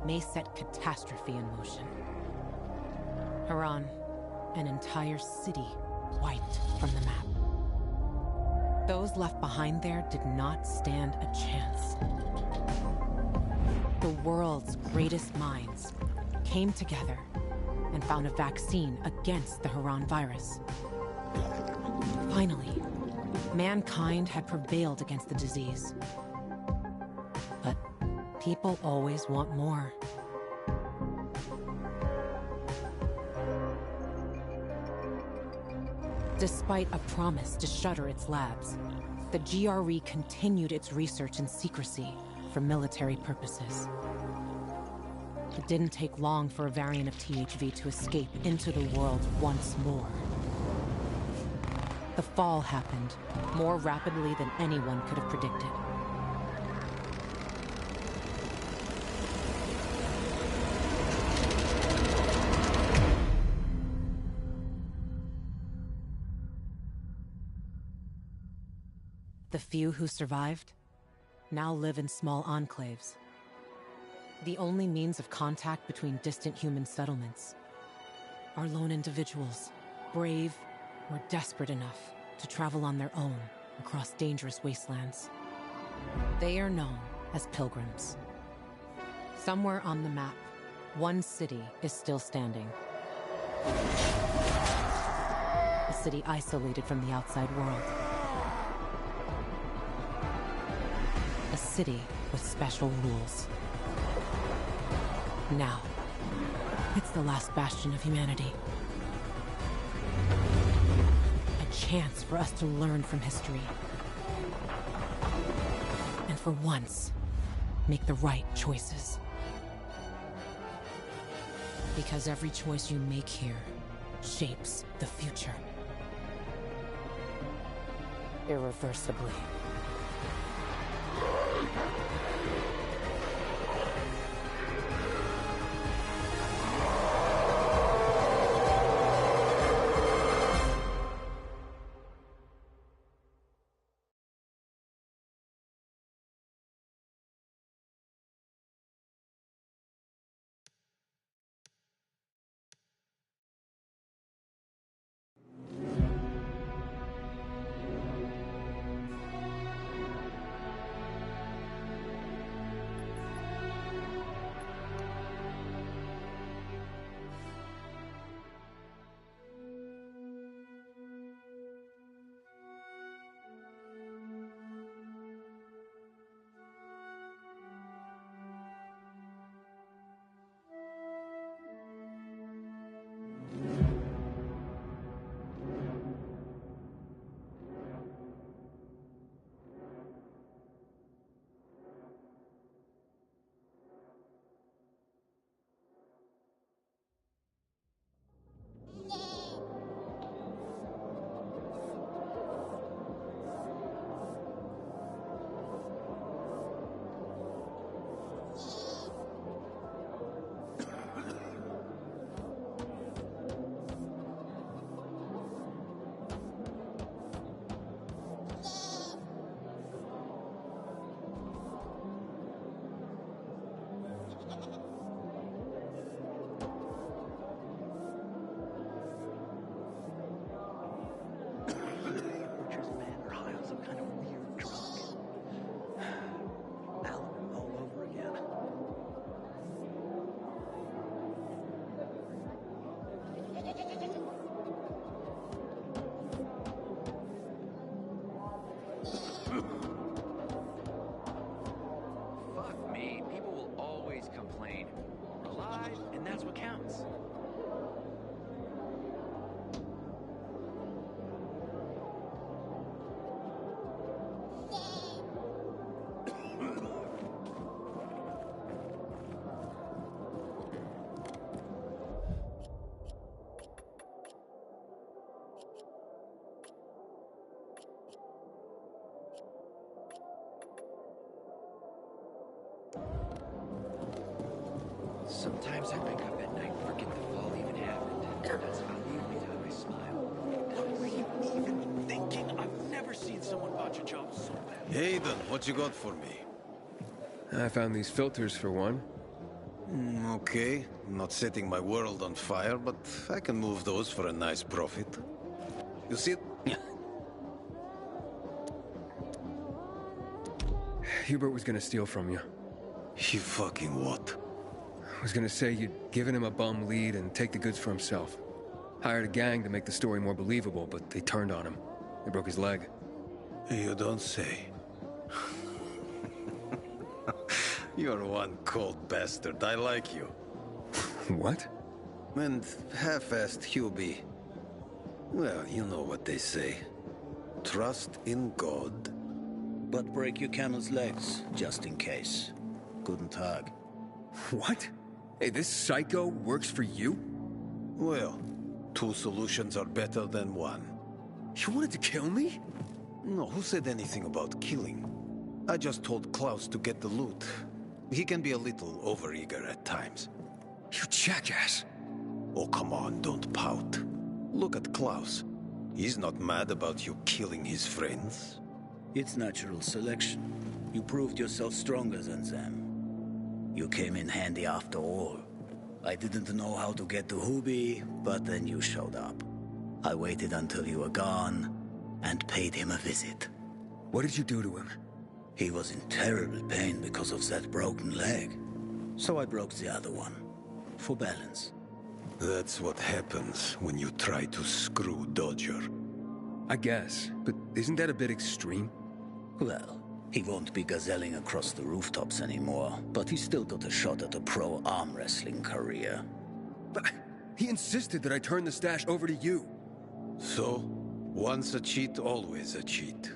may set catastrophe in motion. Haran, an entire city wiped from the map. Those left behind there did not stand a chance. The world's greatest minds came together and found a vaccine against the Haran virus. Finally, mankind had prevailed against the disease. But people always want more. Despite a promise to shutter its labs, the GRE continued its research in secrecy for military purposes. It didn't take long for a variant of THV to escape into the world once more. The fall happened more rapidly than anyone could have predicted. The few who survived now live in small enclaves. The only means of contact between distant human settlements are lone individuals, brave or desperate enough to travel on their own across dangerous wastelands. They are known as pilgrims. Somewhere on the map, one city is still standing. A city isolated from the outside world. A city with special rules. Now, it's the last bastion of humanity. A chance for us to learn from history. And for once, make the right choices. Because every choice you make here shapes the future. Irreversibly. Fuck me, people will always complain. We're alive, and that's what counts. Sometimes I wake up at night and forget the fall even happened. That's about the only time I smile. What were you even thinking? I've never seen someone botch a job so bad. Aiden, what you got for me? I found these filters for one. Okay, I'm not setting my world on fire, but I can move those for a nice profit. You see? Hubert was gonna steal from you. He fucking what? Was gonna say you'd given him a bum lead and take the goods for himself. Hired a gang to make the story more believable, but they turned on him. They broke his leg. You don't say. You're one cold bastard. I like you. What? And half-assed Hubie. Well, you know what they say. Trust in God. But break your camel's legs, just in case. Guten Tag. What? Hey, this psycho works for you? Well, two solutions are better than one. You wanted to kill me? No, who said anything about killing? I just told Klaus to get the loot. He can be a little overeager at times. You jackass. Oh, come on, don't pout. Look at Klaus. He's not mad about you killing his friends. It's natural selection. You proved yourself stronger than them. You came in handy after all. I didn't know how to get to Hubie, but then you showed up. I waited until you were gone, and paid him a visit. What did you do to him? He was in terrible pain because of that broken leg. So I broke the other one. For balance. That's what happens when you try to screw Dodger. I guess, but isn't that a bit extreme? Well, he won't be gazelling across the rooftops anymore, but he's still got a shot at a pro arm wrestling career. But he insisted that I turn the stash over to you. So, once a cheat, always a cheat.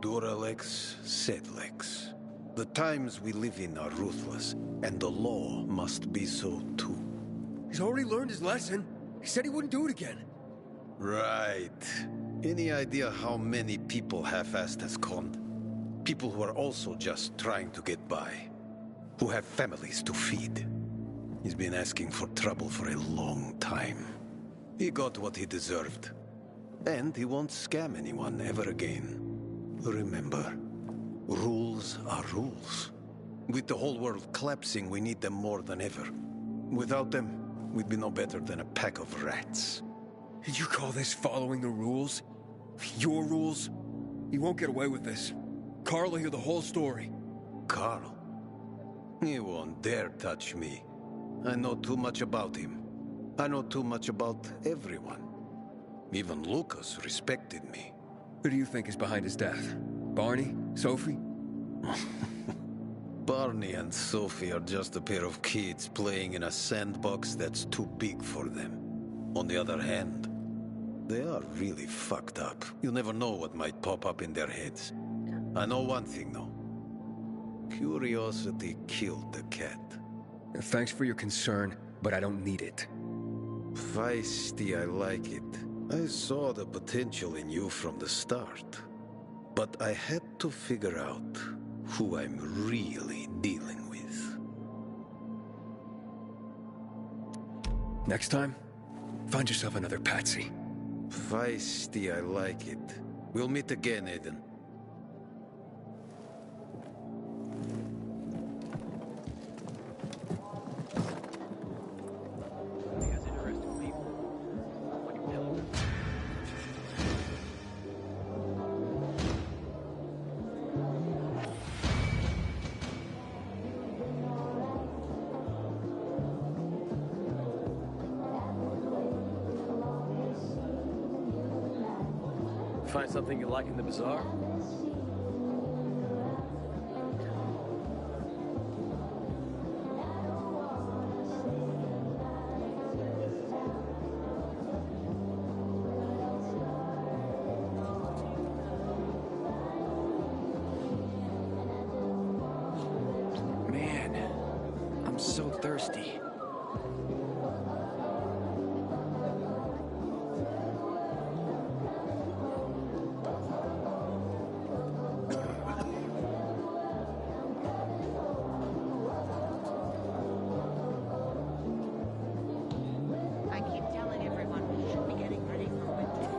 Duralex, Sedlex. The times we live in are ruthless, and the law must be so too. He's already learned his lesson. He said he wouldn't do it again. Right. Any idea how many people half-assed has conned? People who are also just trying to get by. Who have families to feed. He's been asking for trouble for a long time. He got what he deserved. And he won't scam anyone ever again. Remember, rules are rules. With the whole world collapsing, we need them more than ever. Without them, we'd be no better than a pack of rats. Did you call this following the rules? Your rules? You won't get away with this. Carl will hear the whole story. Carl? He won't dare touch me. I know too much about him. I know too much about everyone. Even Lucas respected me. Who do you think is behind his death? Barney? Sophie? Barney and Sophie are just a pair of kids playing in a sandbox that's too big for them. On the other hand, they are really fucked up. You never know what might pop up in their heads. I know one thing, though. Curiosity killed the cat. Thanks for your concern, but I don't need it. Feisty, I like it. I saw the potential in you from the start. But I had to figure out who I'm really dealing with. Next time, find yourself another patsy. Feisty, I like it. We'll meet again, Aiden. Find something you like in the bazaar? Man, I'm so thirsty. I keep telling everyone we should be getting ready for winter.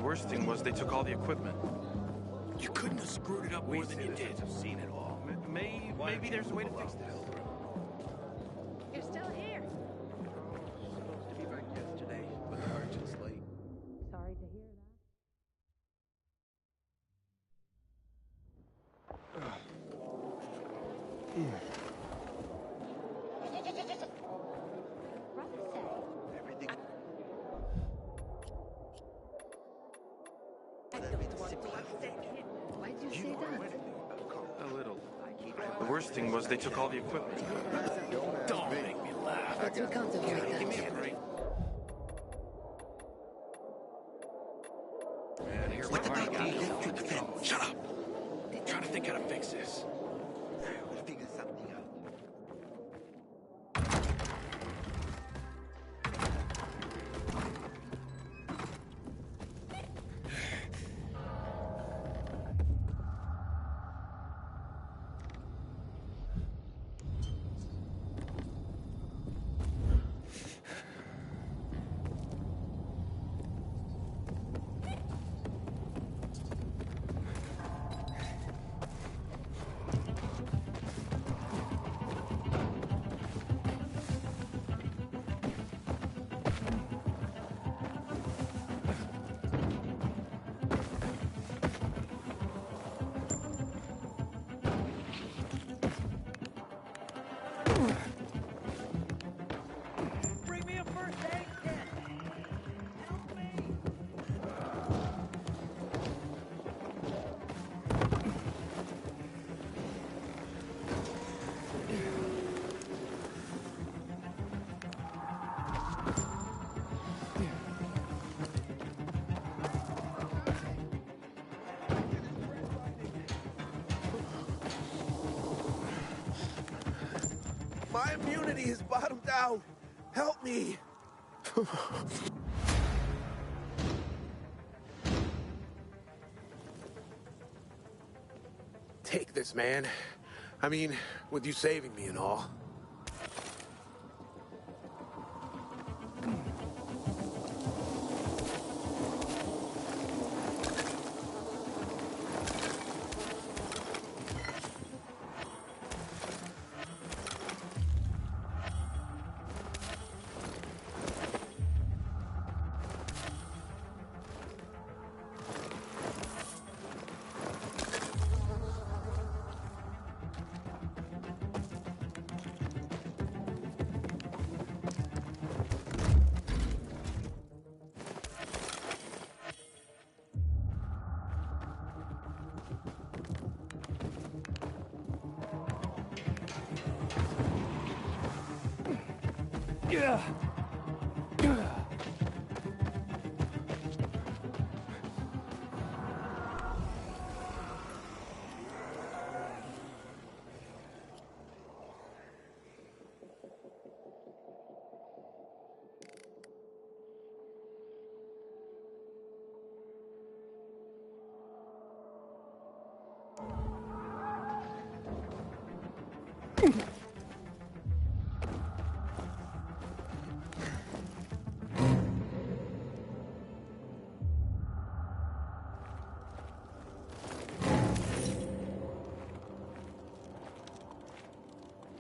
worst thing was they took all the equipment. You couldn't have screwed it up more than you did. I've seen it all. Maybe there's a way to fix this. You're still here. Supposed to be back yesterday, but the merchant's late. Sorry to hear Why'd you say that? A little. The worst thing was they took all the equipment. Don't make me laugh. Let's contemplate that. Give me a break. Man, here What we about are. the electric fence? Shut up. Trying to think how to fix this. We'll figure something out. Bring me a first aid kit. Help me. My immunity is bottomed out. Help me. Take this, man. I mean, with you saving me and all.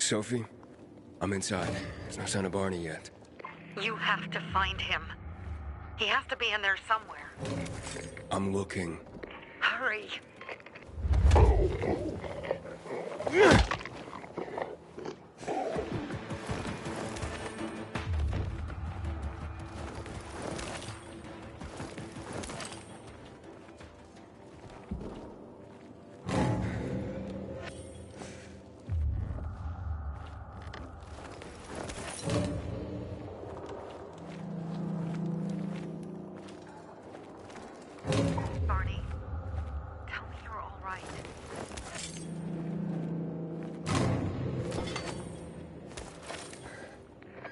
Sophie, I'm inside. There's no sign of Barney yet. You have to find him. He has to be in there somewhere. I'm looking. Hurry. Barney, tell me you're all right.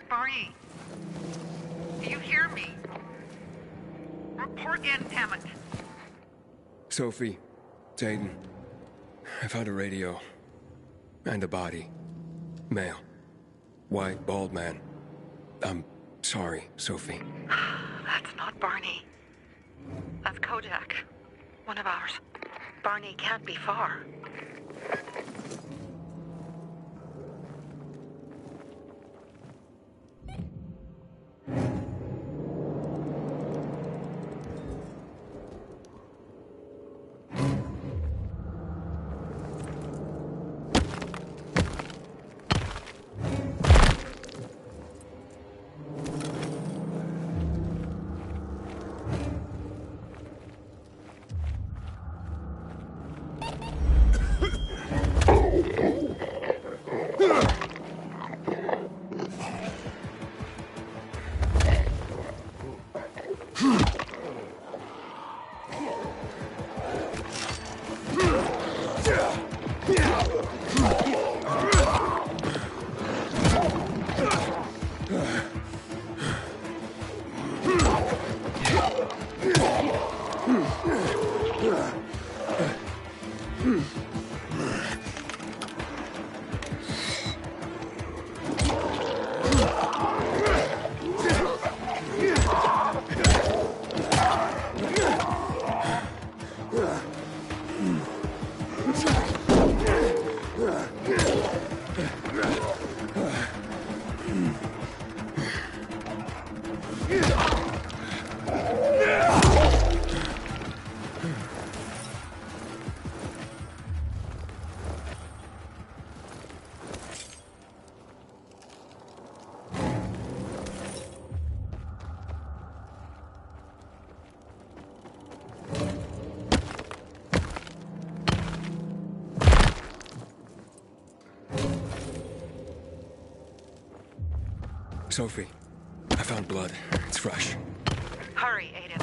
Barney, do you hear me? Report in, damn it. Sophie, it's Aiden. I found a radio. And a body. Male. White, bald man. I'm sorry, Sophie. That's not Barney. That's Kojak. One of ours. Barney can't be far. Sophie, I found blood. It's fresh. Hurry, Aiden.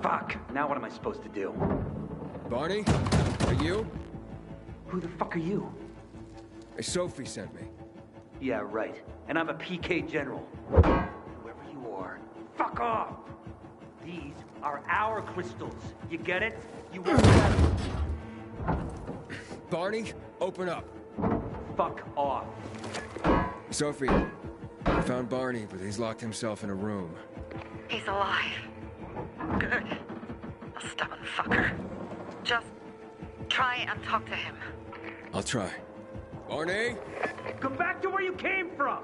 Fuck! Now what am I supposed to do? Barney? Are you? Who the fuck are you? Sophie sent me. Yeah, right. And I'm a PK General. Whoever you are, fuck off! These are our crystals. You get it? You won't get it. Barney, open up. Fuck off. Sophie, I found Barney, but he's locked himself in a room. He's alive. Good. A stubborn fucker. Just try and talk to him. I'll try. Barney? Go back to where you came from!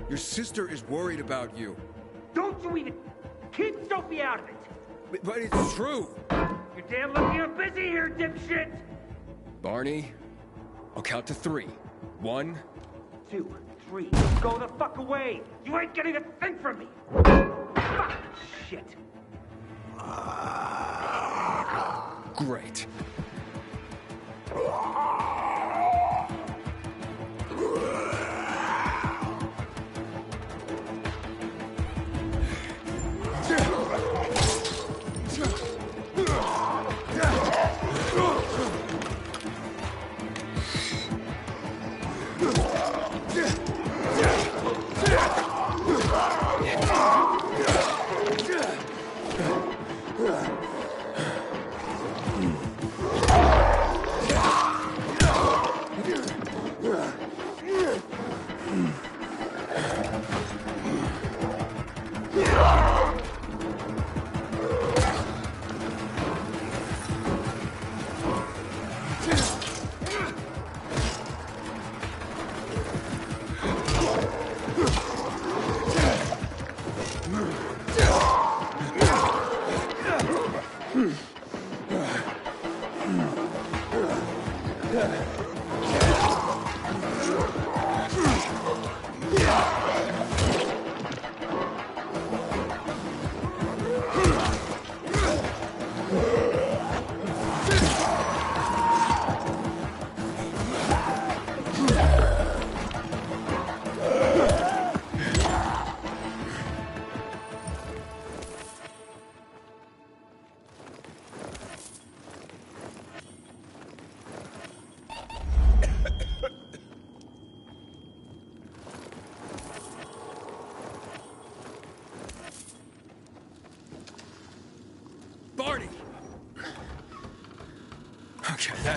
Your sister is worried about you. Don't you even... Keep Sophie out of it! But it's true! You're damn lucky I'm busy here, dipshit! Barney, I'll count to 3. 1, 2, 3. Go the fuck away! You ain't getting a thing from me! Fuck! Shit. Great.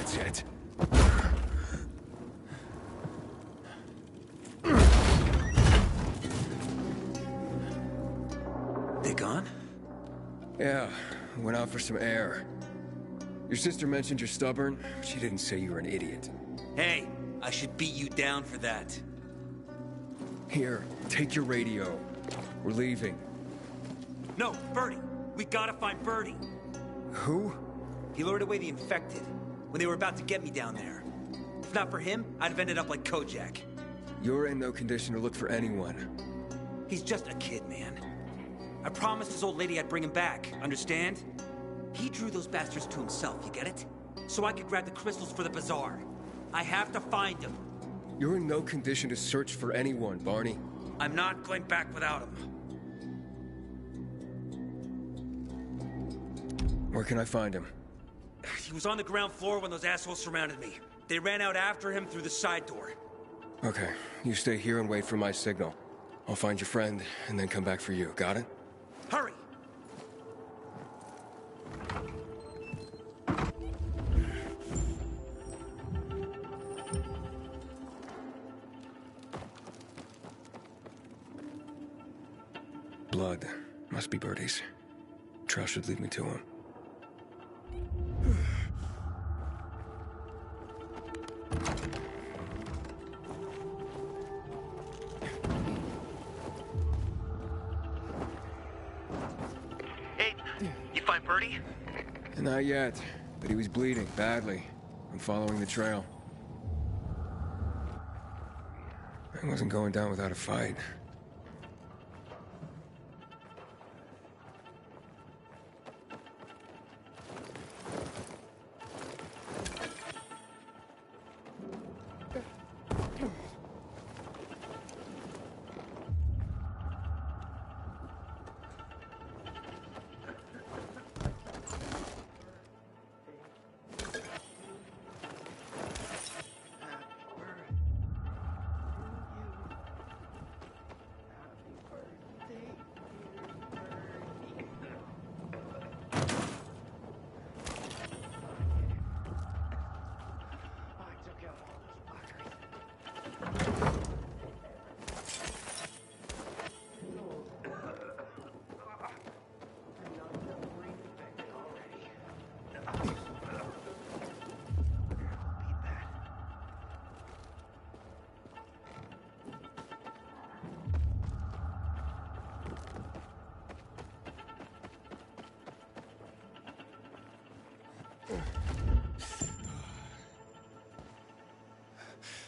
That's it. They gone? Yeah, went out for some air. Your sister mentioned you're stubborn. She didn't say you were an idiot. Hey, I should beat you down for that. Here, take your radio. We're leaving. No, Bernie. We gotta find Bernie. Who? He lured away the infected when they were about to get me down there. If not for him, I'd have ended up like Kojak. You're in no condition to look for anyone. He's just a kid, man. I promised his old lady I'd bring him back, understand? He drew those bastards to himself, you get it? So I could grab the crystals for the bazaar. I have to find him. You're in no condition to search for anyone, Barney. I'm not going back without him. Where can I find him? He was on the ground floor when those assholes surrounded me. They ran out after him through the side door. Okay, you stay here and wait for my signal. I'll find your friend, and then come back for you. Got it? Hurry! Blood. Must be Birdie's. Trail should lead me to him. Hey, you find Birdie? Not yet, but he was bleeding badly. I'm following the trail. I wasn't going down without a fight.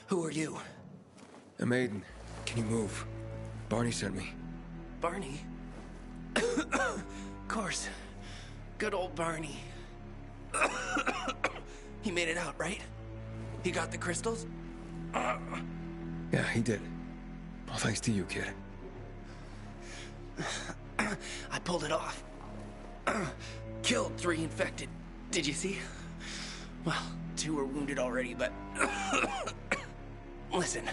Who are you? I'm Aiden. Can you move? Barney sent me. Barney? Of course. Good old Barney. He made it out, right? He got the crystals? Yeah, he did. All thanks to you, kid. I pulled it off. Killed 3 infected. Did you see? Well, 2 were wounded already, but... Listen.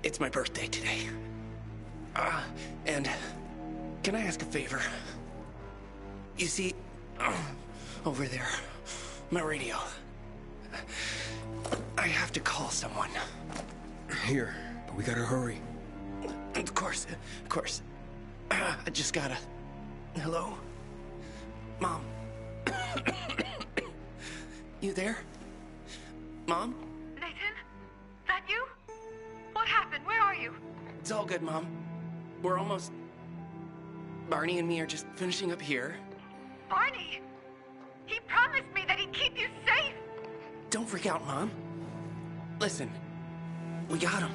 It's my birthday today. And can I ask a favor? You see, over there, my radio. I have to call someone. Here, but we gotta hurry. Of course, of course. I just gotta... Hello? Mom? You there? Mom? Nathan? That you? What happened? Where are you? It's all good, Mom. We're almost... Barney and me are just finishing up here. Barney! He promised me that he'd keep you safe! Don't freak out, Mom. Listen. We got him.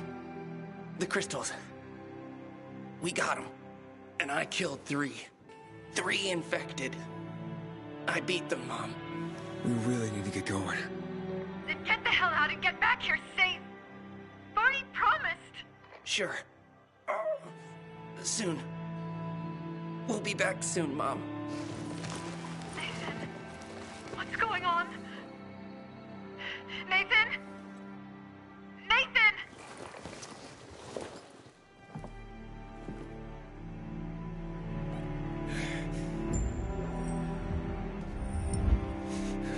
The crystals. We got him. And I killed 3. 3 infected. I beat them, Mom. We really need to get going. Then get the hell out and get back here safe! Barney promised! Sure. Soon. We'll be back soon, Mom. Nathan? What's going on? Nathan? Nathan!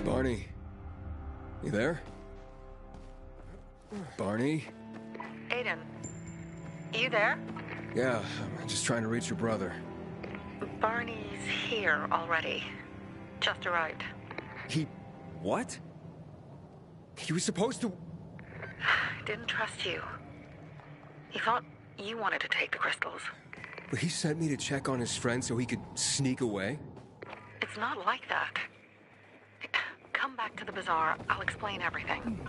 Barney? Barney. You there? Barney? Aiden, you there? Yeah, I'm just trying to reach your brother. Barney's here already. Just arrived. He... what? He was supposed to... Didn't trust you. He thought you wanted to take the crystals. But he sent me to check on his friend so he could sneak away? It's not like that. Come back to the bazaar. I'll explain everything.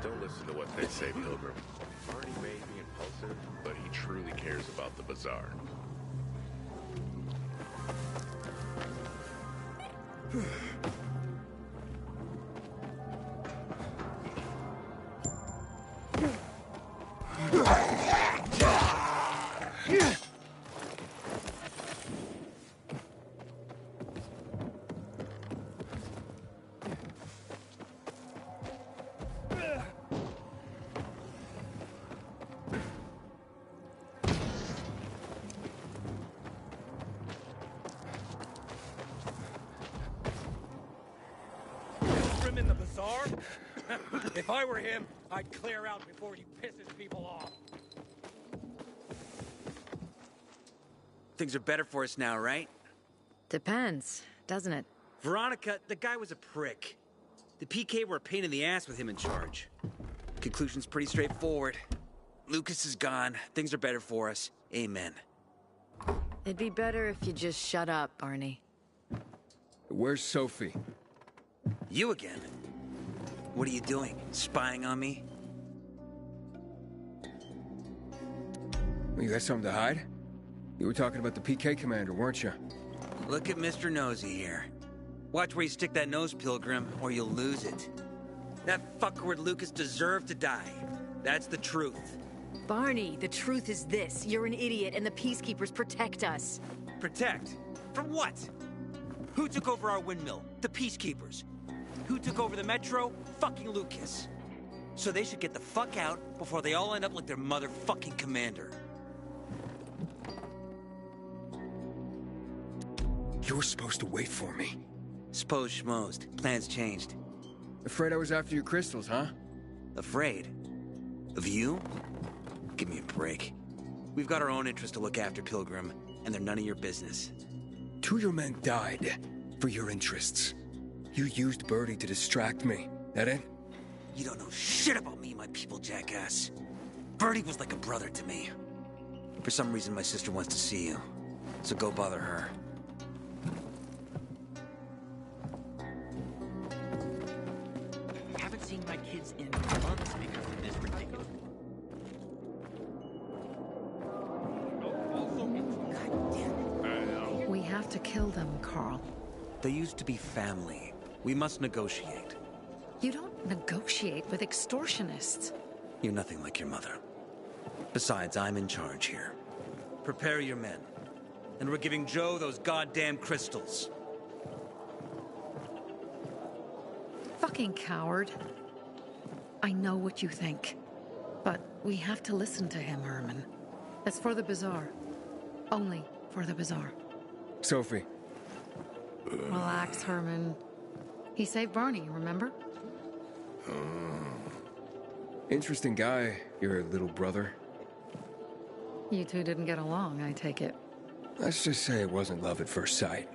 Don't listen to what they say, Pilgrim. Barney may be impulsive, but he truly cares about the bazaar. In the bazaar? If I were him, I'd clear out before he pisses people off. Things are better for us now, right? Depends, doesn't it? Veronica, the guy was a prick. The PK were a pain in the ass with him in charge. Conclusion's pretty straightforward. Lucas is gone. Things are better for us. Amen. It'd be better if you just shut up, Barney. Where's Sophie? You again? What are you doing? Spying on me? You got something to hide? You were talking about the PK commander, weren't you? Look at Mr. Nosy here. Watch where you stick that nose, Pilgrim, or you'll lose it. That fuckward Lucas deserved to die. That's the truth. Barney, the truth is this. You're an idiot, and the Peacekeepers protect us. Protect? From what? Who took over our windmill? The Peacekeepers. Who took over the Metro? Fucking Lucas. So they should get the fuck out before they all end up like their motherfucking commander. You were supposed to wait for me. Suppose schmozed. Plans changed. Afraid I was after your crystals, huh? Afraid? Of you? Give me a break. We've got our own interests to look after, Pilgrim, and they're none of your business. 2 of your men died for your interests. You used Birdie to distract me. That it? You don't know shit about me, my people, jackass. Birdie was like a brother to me. For some reason, my sister wants to see you. So go bother her. Haven't seen my kids in months because of this ridiculous... We have to kill them, Carl. They used to be family. We must negotiate. You don't negotiate with extortionists. You're nothing like your mother. Besides, I'm in charge here. Prepare your men. And we're giving Joe those goddamn crystals. Fucking coward. I know what you think. But we have to listen to him, Herman. It's for the bazaar. Only for the bazaar. Sophie. Relax, Herman. He saved Barney, remember? Interesting guy, your little brother. You two didn't get along, I take it. Let's just say it wasn't love at first sight.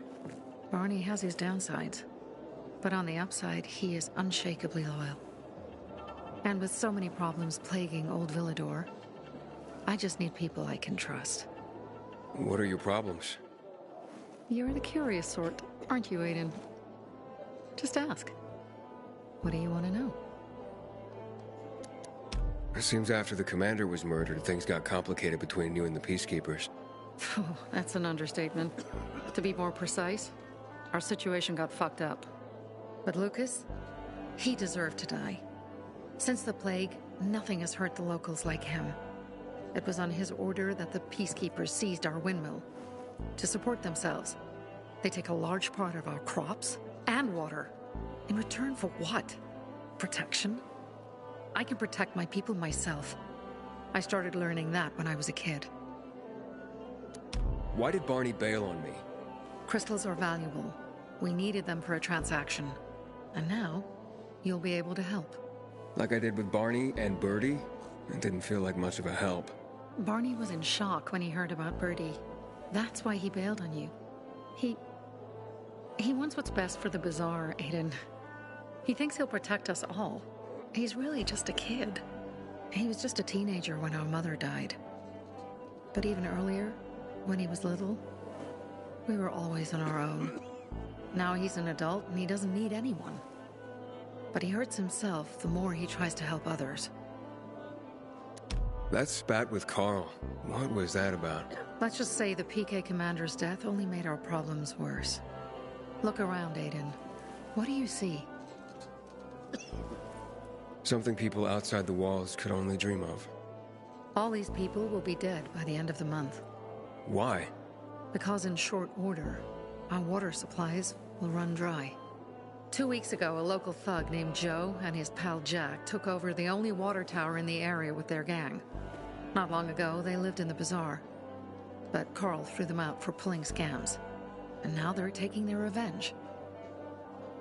Barney has his downsides. But on the upside, he is unshakably loyal. And with so many problems plaguing old Villador, I just need people I can trust. What are your problems? You're the curious sort, aren't you, Aiden? Just ask. What do you want to know? It seems after the commander was murdered, things got complicated between you and the Peacekeepers. Oh, that's an understatement. To be more precise, our situation got fucked up. But Lucas, he deserved to die. Since the plague, nothing has hurt the locals like him. It was on his order that the Peacekeepers seized our windmill. to support themselves. They take a large part of our crops and water. In return for what? Protection? I can protect my people myself. I started learning that when I was a kid. Why did Barney bail on me? Crystals are valuable. We needed them for a transaction. And now, you'll be able to help. Like I did with Barney and Birdie? It didn't feel like much of a help. Barney was in shock when he heard about Birdie. That's why he bailed on you. He wants what's best for the Bazaar, Aiden. He thinks he'll protect us all. He's really just a kid. He was just a teenager when our mother died. But even earlier, when he was little, we were always on our own. Now he's an adult and he doesn't need anyone. But he hurts himself the more he tries to help others. That spat with Carl, what was that about? Let's just say the PK commander's death only made our problems worse. Look around, Aiden. What do you see? Something people outside the walls could only dream of. All these people will be dead by the end of the month. Why? Because in short order, our water supplies will run dry. 2 weeks ago, a local thug named Joe and his pal Jack took over the only water tower in the area with their gang. Not long ago, they lived in the Bazaar. But Carl threw them out for pulling scams. And now they're taking their revenge.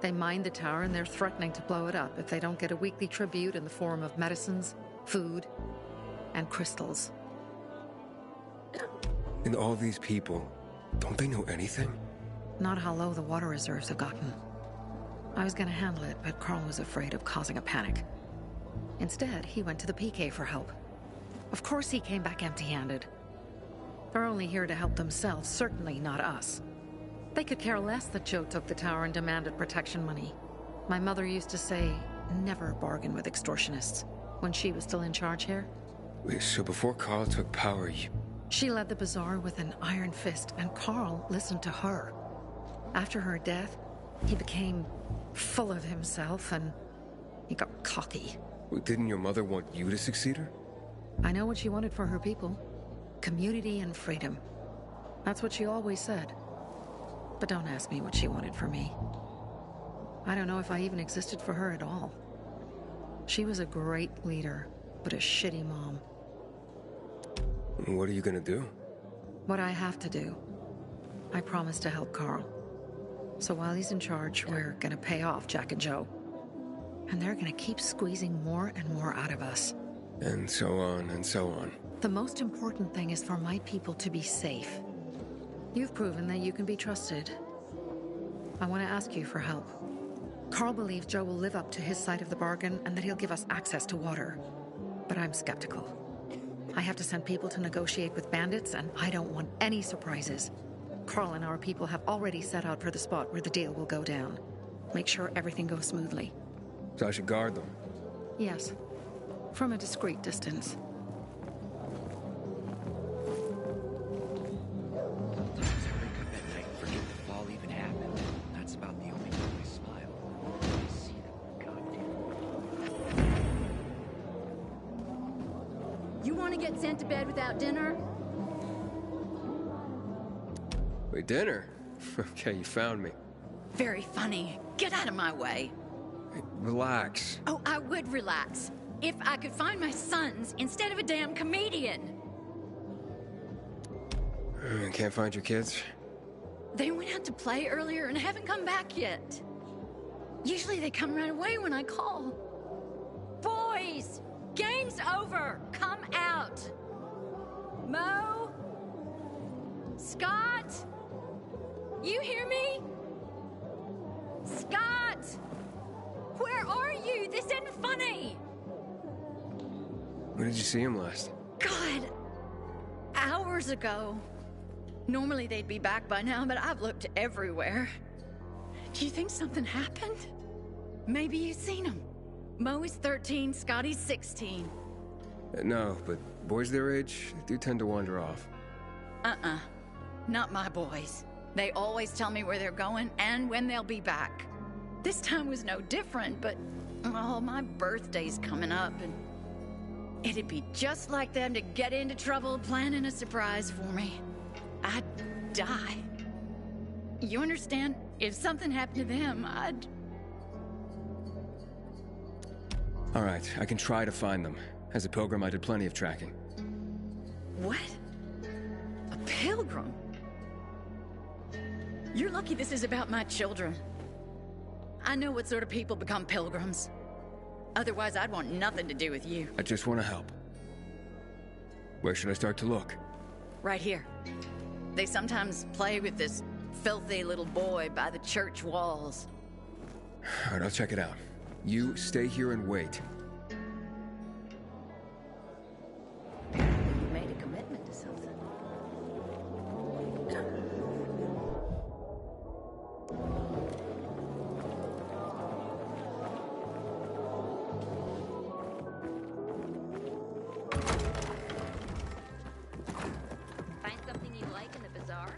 They mined the tower and they're threatening to blow it up if they don't get a weekly tribute in the form of medicines, food, and crystals. And all these people, don't they know anything? Not how low the water reserves have gotten. I was gonna handle it, but Carl was afraid of causing a panic. Instead, he went to the PK for help. Of course he came back empty-handed. They're only here to help themselves, certainly not us. They could care less that Joe took the tower and demanded protection money. My mother used to say, never bargain with extortionists, when she was still in charge here. Wait, so before Carl took power, you... She led the Bazaar with an iron fist, and Carl listened to her. After her death, he became full of himself, and he got cocky. Wait, didn't your mother want you to succeed her? I know what she wanted for her people. Community and freedom. That's what she always said. But don't ask me what she wanted for me. I don't know if I even existed for her at all. She was a great leader, but a shitty mom. What are you gonna do? What I have to do. I promised to help Carl. So while he's in charge, we're gonna pay off Jack and Joe. And they're gonna keep squeezing more and more out of us. And so on and so on. The most important thing is for my people to be safe. You've proven that you can be trusted. I want to ask you for help. Carl believes Joe will live up to his side of the bargain and that he'll give us access to water. But I'm skeptical. I have to send people to negotiate with bandits, and I don't want any surprises. Carl and our people have already set out for the spot where the deal will go down. Make sure everything goes smoothly. So I should guard them? Yes. From a discreet distance. Sent to bed without dinner? Wait, dinner? Okay, you found me. Very funny. Get out of my way. Hey, relax. Oh, I would relax if I could find my sons instead of a damn comedian. Can't find your kids? They went out to play earlier and haven't come back yet. Usually they come right away when I call. Boys! Game's over! Come out! Mo? Scott? You hear me? Scott! Where are you? This isn't funny! When did you see him last? God! Hours ago. Normally they'd be back by now, but I've looked everywhere. Do you think something happened? Maybe you've seen him. Mo is 13, Scotty's 16. No, but boys their age do tend to wander off. Not my boys. They always tell me where they're going and when they'll be back. This time was no different, but, oh, my birthday's coming up, and it'd be just like them to get into trouble planning a surprise for me. die. You understand? If something happened to them, I'd... All right, I can try to find them. As a pilgrim, I did plenty of tracking. What? A pilgrim? You're lucky this is about my children. I know what sort of people become pilgrims. Otherwise, I'd want nothing to do with you. I just want to help. Where should I start to look? Right here. They sometimes play with this filthy little boy by the church walls. All right, I'll check it out. You stay here and wait. You made a commitment to something. Find something you like in the bazaar?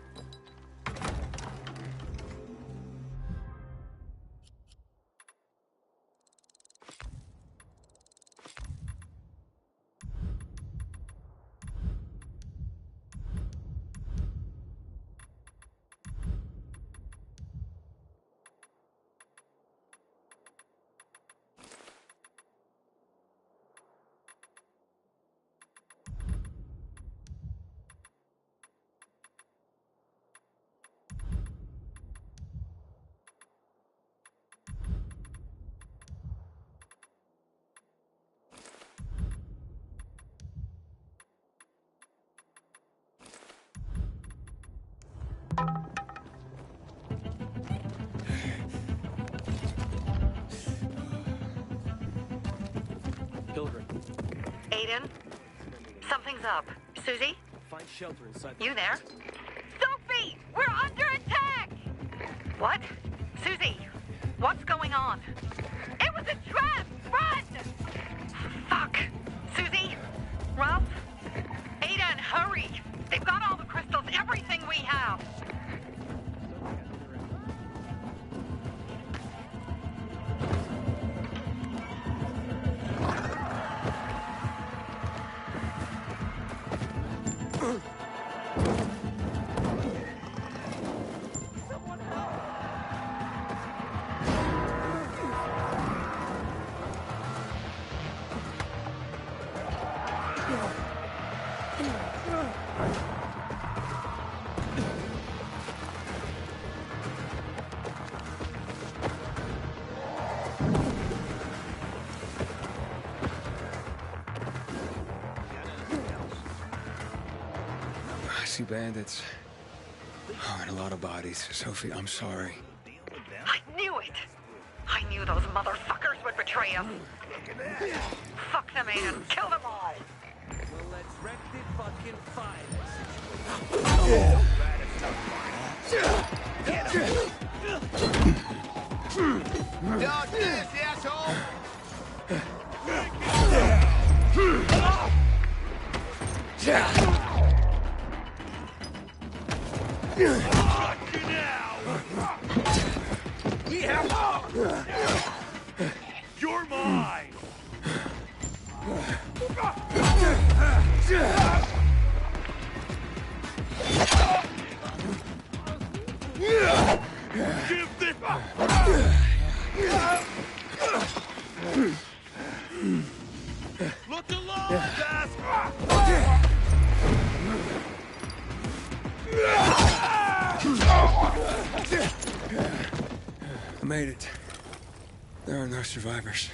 Pilgrim. Aiden? Something's up. Susie? Find shelter inside. You there? Sophie! We're under attack! What? Susie, what's going on? It was a trap! Run! Fuck! Susie? Ralph? Aiden, hurry! They've got all the crystals, everything we have! I see bandits. Oh, and a lot of bodies. Sophie, I'm sorry. I knew it! I knew those motherfuckers would betray us! Fuck them, Aiden! Kill them all! Well, let's wreck the fucking fire. Dodge this, asshole! You're mine! Give this... Look alive, I made it. There are no survivors.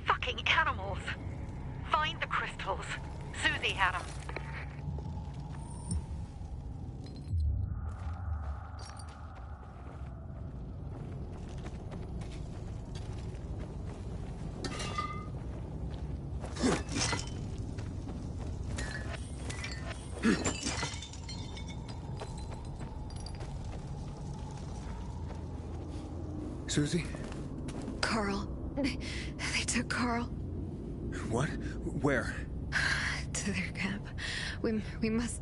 Fucking animals! Find the crystals. Susie had them. Susie? Carl. They took Carl. What? Where? To their camp. We must...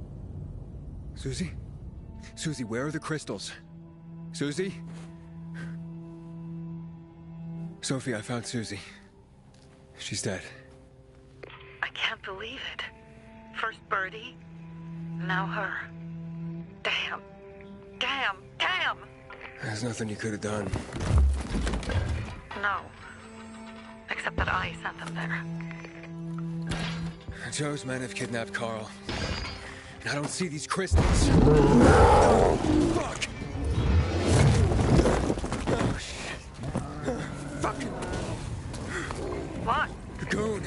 Susie? Susie, where are the crystals? Susie? Sophie, I found Susie. She's dead. I can't believe it. First Birdie, now her. Damn. Damn. Damn! There's nothing you could have done. No. Except that I sent them there. Joe's men have kidnapped Carl. And I don't see these crystals. Fuck! Oh, shit. Fuck! What? Cocoon.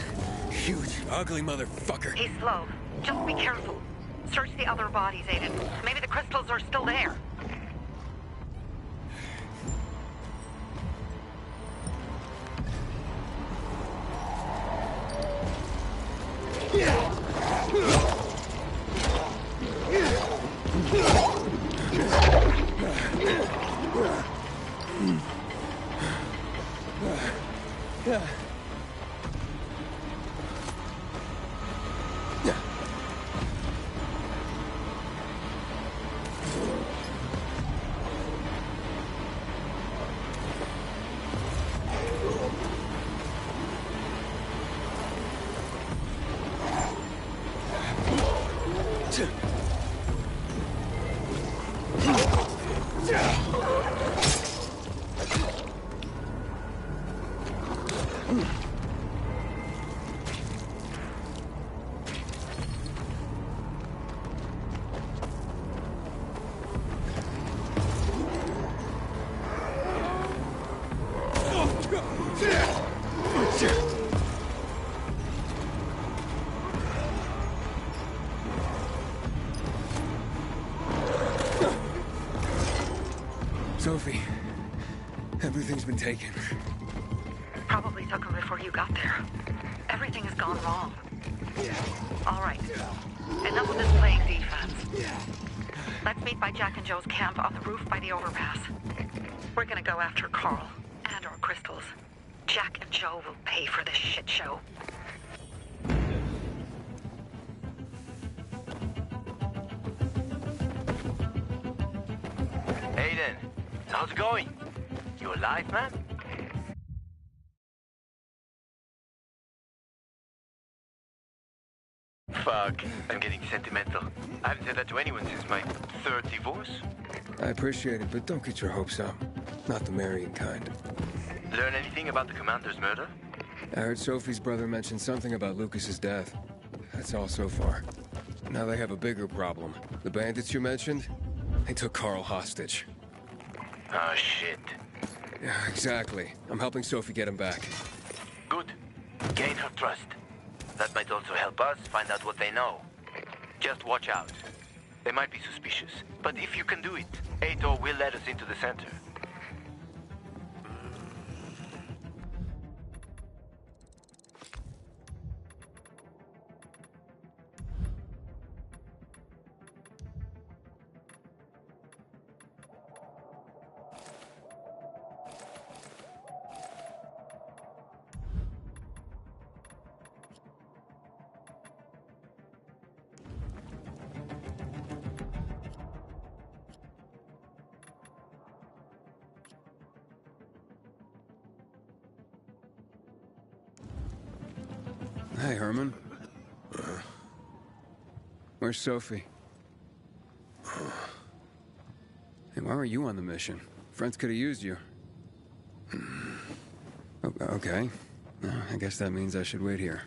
Huge, ugly motherfucker. He's slow. Just be careful. Search the other bodies, Aiden. Maybe the crystals are still there. Sophie, everything's been taken. Probably took them before you got there. Everything has gone wrong. All right. Enough of this playing defense. Let's meet by Jack and Joe's camp on the roof by the overpass. We're gonna go after Carl and our crystals. Jack and Joe will pay for this shit show. Aiden, how's it going? You alive, man? Fuck, I'm getting sentimental. I haven't said that to anyone since my third divorce. I appreciate it, but don't get your hopes up. Not the marrying kind. Learn anything about the commander's murder? I heard Sophie's brother mention something about Lucas's death. That's all so far. Now they have a bigger problem. The bandits you mentioned, they took Carl hostage. Oh, shit. Yeah, exactly. I'm helping Sophie get him back. Good. Gain her trust. That might also help us find out what they know. Just watch out. They might be suspicious, but if you can do it, Aitor will let us into the center. Hey, Herman. Where's Sophie? Hey, why were you on the mission? Friends could have used you. Okay. I guess that means I should wait here.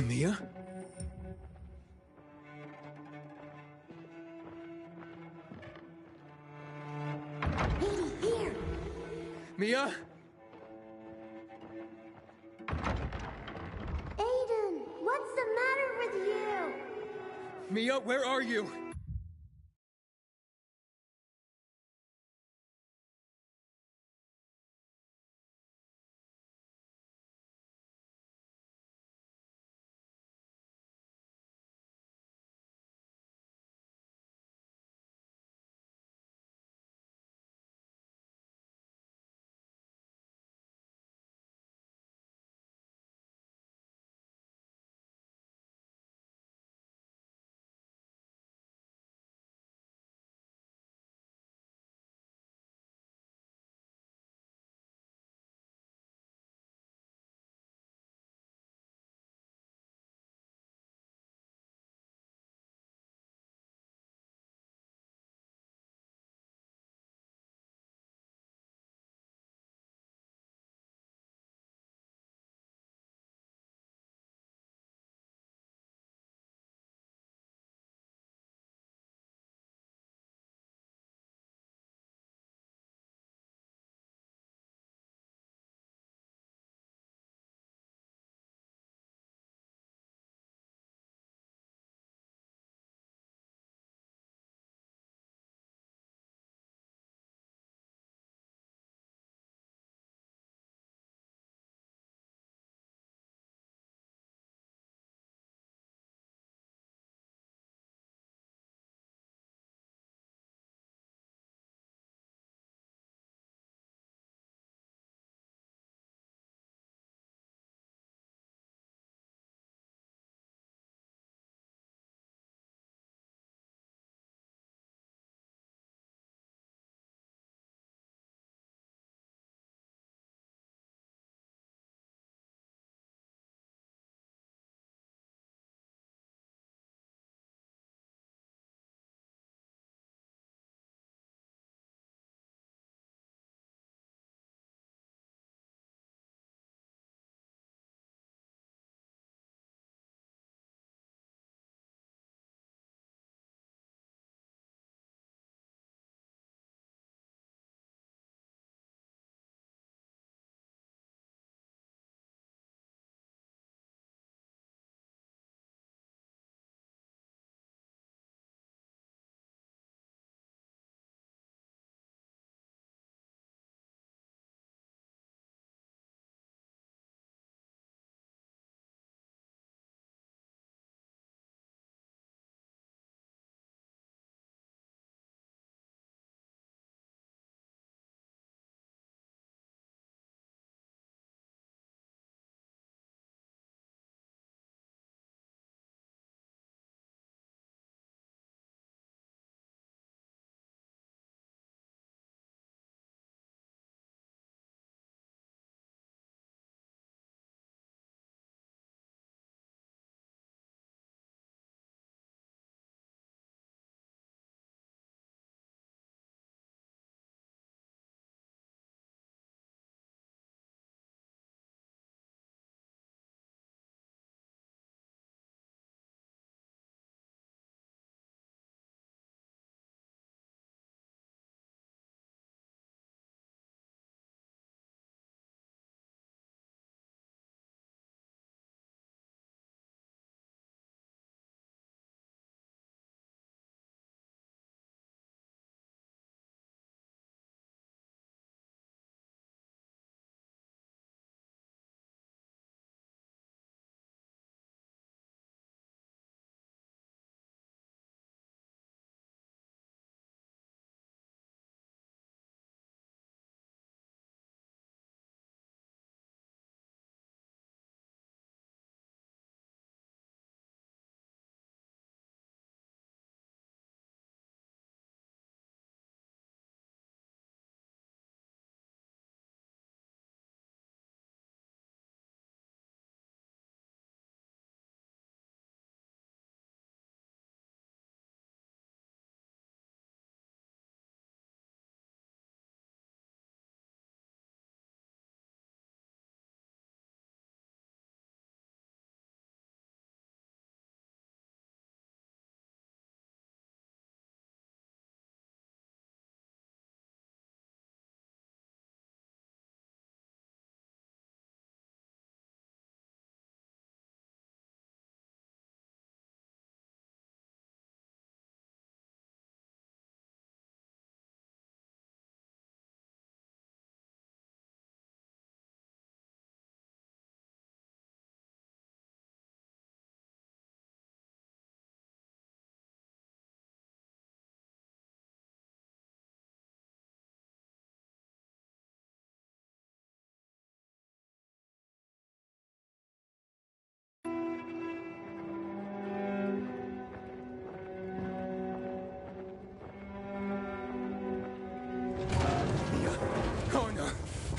Mia? Here. Mia? Aiden, what's the matter with you? Mia, where are you?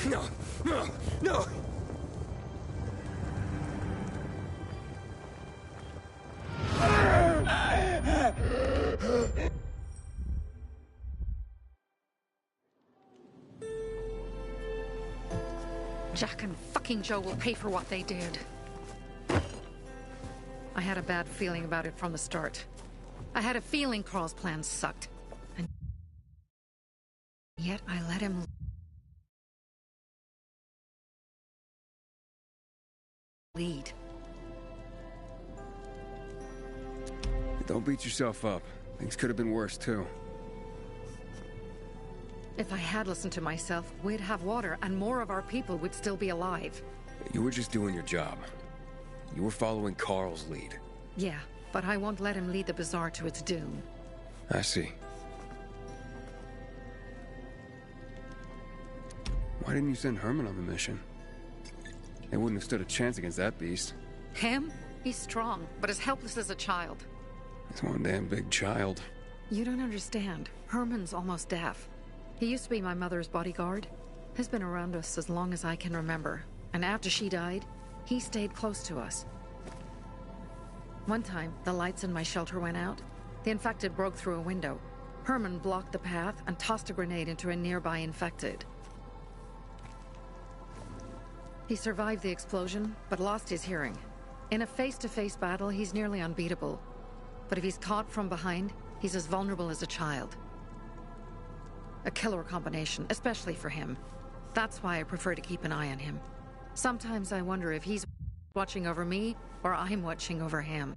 No! No! No! Jack and fucking Joe will pay for what they did. I had a bad feeling about it from the start. I had a feeling Carl's plan sucked. And yet I let him lead. Don't beat yourself up. Things could have been worse, too. If I had listened to myself, we'd have water and more of our people would still be alive. You were just doing your job. You were following Carl's lead. Yeah, but I won't let him lead the Bazaar to its doom. I see. Why didn't you send Herman on the mission? They wouldn't have stood a chance against that beast. Him? He's strong, but as helpless as a child. He's one damn big child. You don't understand. Herman's almost deaf. He used to be my mother's bodyguard. He's been around us as long as I can remember. And after she died, he stayed close to us. One time, the lights in my shelter went out. The infected broke through a window. Herman blocked the path and tossed a grenade into a nearby infected. He survived the explosion, but lost his hearing. In a face-to-face battle, he's nearly unbeatable. But if he's caught from behind, he's as vulnerable as a child. A killer combination, especially for him. That's why I prefer to keep an eye on him. Sometimes I wonder if he's watching over me, or I'm watching over him.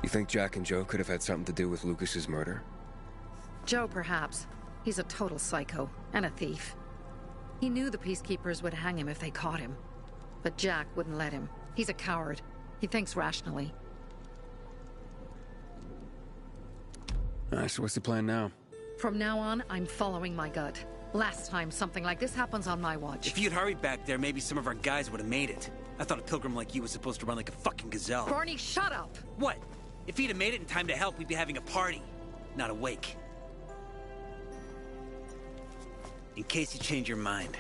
You think Jack and Joe could have had something to do with Lucas's murder? Joe, perhaps. He's a total psycho, and a thief. He knew the Peacekeepers would hang him if they caught him. But Jack wouldn't let him. He's a coward. He thinks rationally. So what's the plan now? From now on, I'm following my gut. Last time something like this happens on my watch. If you'd hurried back there, maybe some of our guys would have made it. I thought a pilgrim like you was supposed to run like a fucking gazelle. Barney, shut up! What? If he'd have made it in time to help, we'd be having a party, not a wake. In case you change your mind.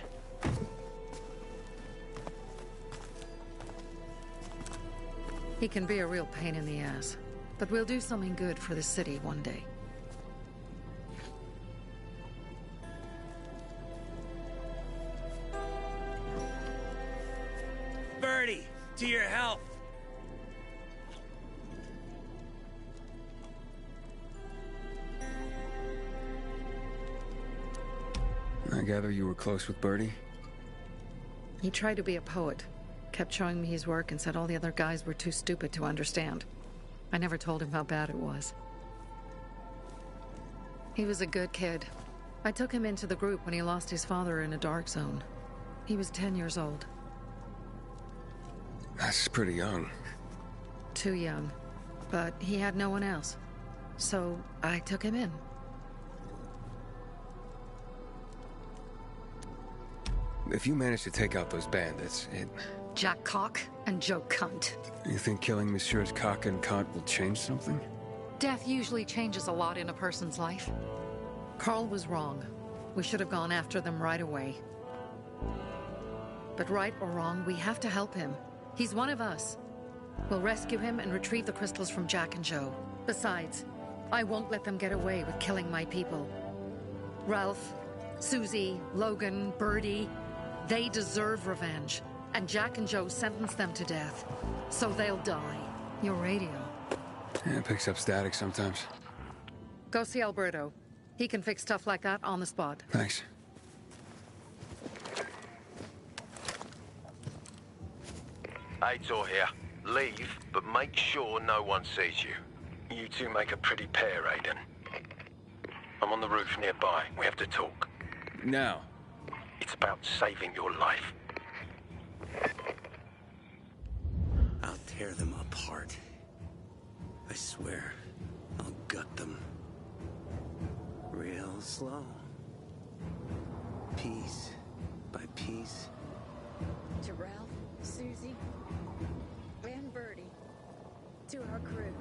He can be a real pain in the ass. But we'll do something good for the city one day. Birdie, to your health. I gather you were close with Birdie? He tried to be a poet. Kept showing me his work and said all the other guys were too stupid to understand. I never told him how bad it was. He was a good kid. I took him into the group when he lost his father in a dark zone. He was 10 years old. That's pretty young. Too young. But he had no one else. So I took him in. If you manage to take out those bandits, Jack Cock and Joe Cunt. You think killing Messieurs Cock and Cunt will change something? Death usually changes a lot in a person's life. Carl was wrong. We should have gone after them right away. But right or wrong, we have to help him. He's one of us. We'll rescue him and retrieve the crystals from Jack and Joe. Besides, I won't let them get away with killing my people. Ralph, Susie, Logan, Birdie, they deserve revenge. And Jack and Joe sentenced them to death. So they'll die. Your radio. Yeah, it picks up static sometimes. Go see Alberto. He can fix stuff like that on the spot. Thanks. Aitor here. Leave, but make sure no one sees you. You two make a pretty pair, Aiden. I'm on the roof nearby. We have to talk. Now. It's about saving your life. I'll tear them apart. I swear, I'll gut them. Real slow. Piece by piece. To Ralph, Susie, and Birdie. To our crew.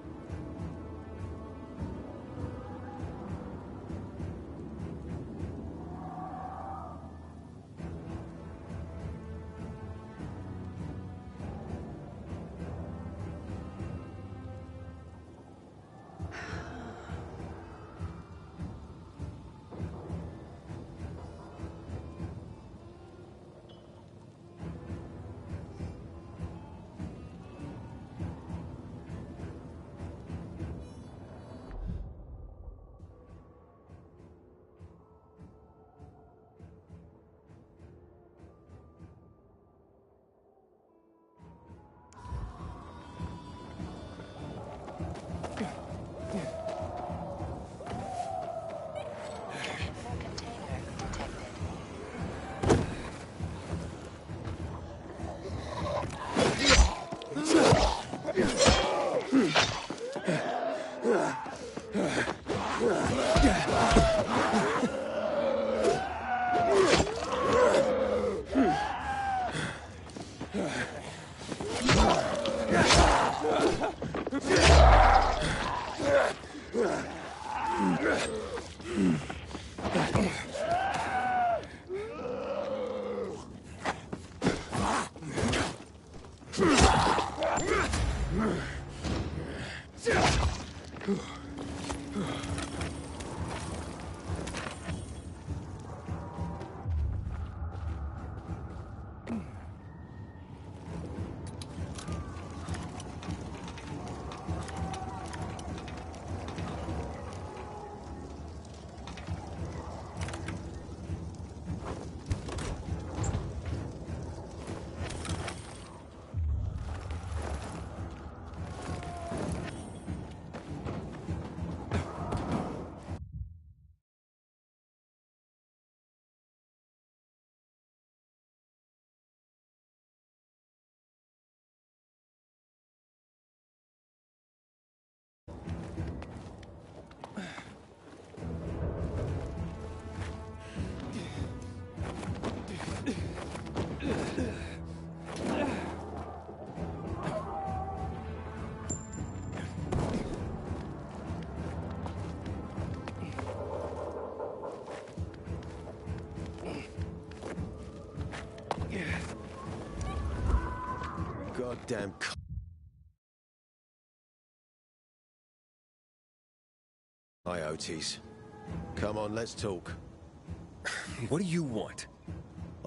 damn Hi, Otis. Come on, let's talk. What do you want?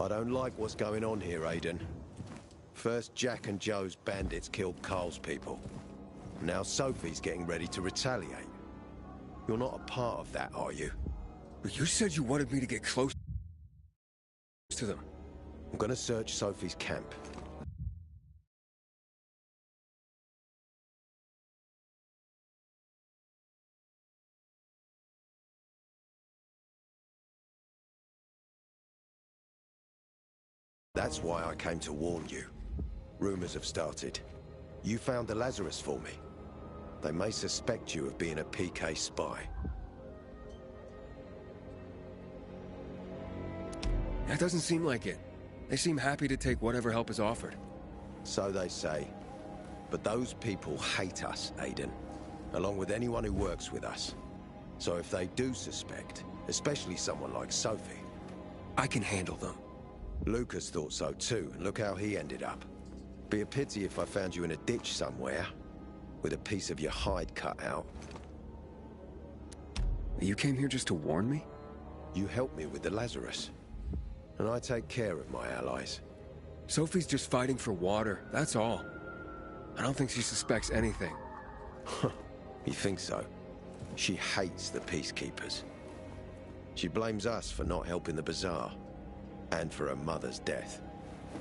I don't like what's going on here, Aiden. First, Jack and Joe's bandits killed Carl's people. Now Sophie's getting ready to retaliate. You're not a part of that, are you? But you said you wanted me to get close to them. I'm gonna search Sophie's camp. That's why I came to warn you. Rumors have started. You found the Lazarus for me. They may suspect you of being a PK spy. That doesn't seem like it. They seem happy to take whatever help is offered. So they say. But those people hate us, Aiden. Along with anyone who works with us. So if they do suspect, especially someone like Sophie... I can handle them. Lucas thought so too, and look how he ended up. Be a pity if I found you in a ditch somewhere, with a piece of your hide cut out. You came here just to warn me? You helped me with the Lazarus. And I take care of my allies. Sophie's just fighting for water, that's all. I don't think she suspects anything. You think so? She hates the Peacekeepers. She blames us for not helping the Bazaar. And for her mother's death.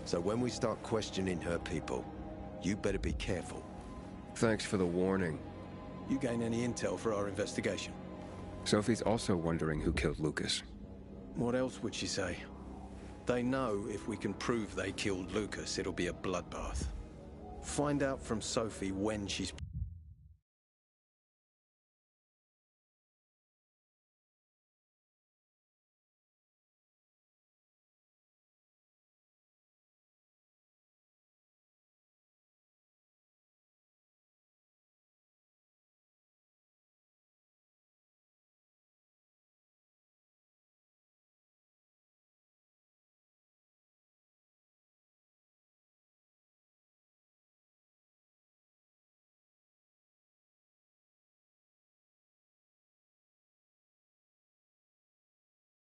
So when we start questioning her people, you better be careful. Thanks for the warning. You gain any intel for our investigation? Sophie's also wondering who killed Lucas. What else would she say? They know if we can prove they killed Lucas, it'll be a bloodbath. Find out from Sophie when she's...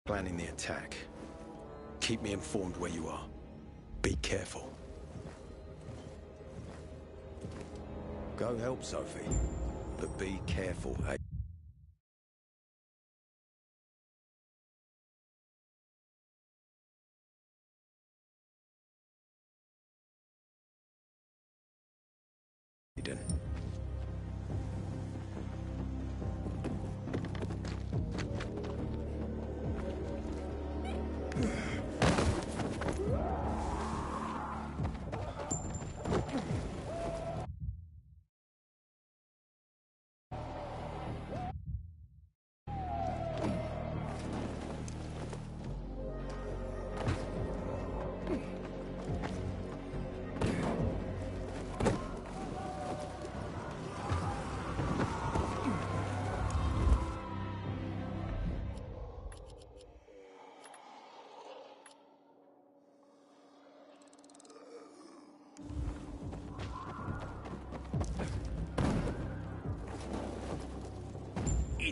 planning the attack. Keep me informed where you are. Be careful. Go help Sophie, but be careful, eh? Aiden.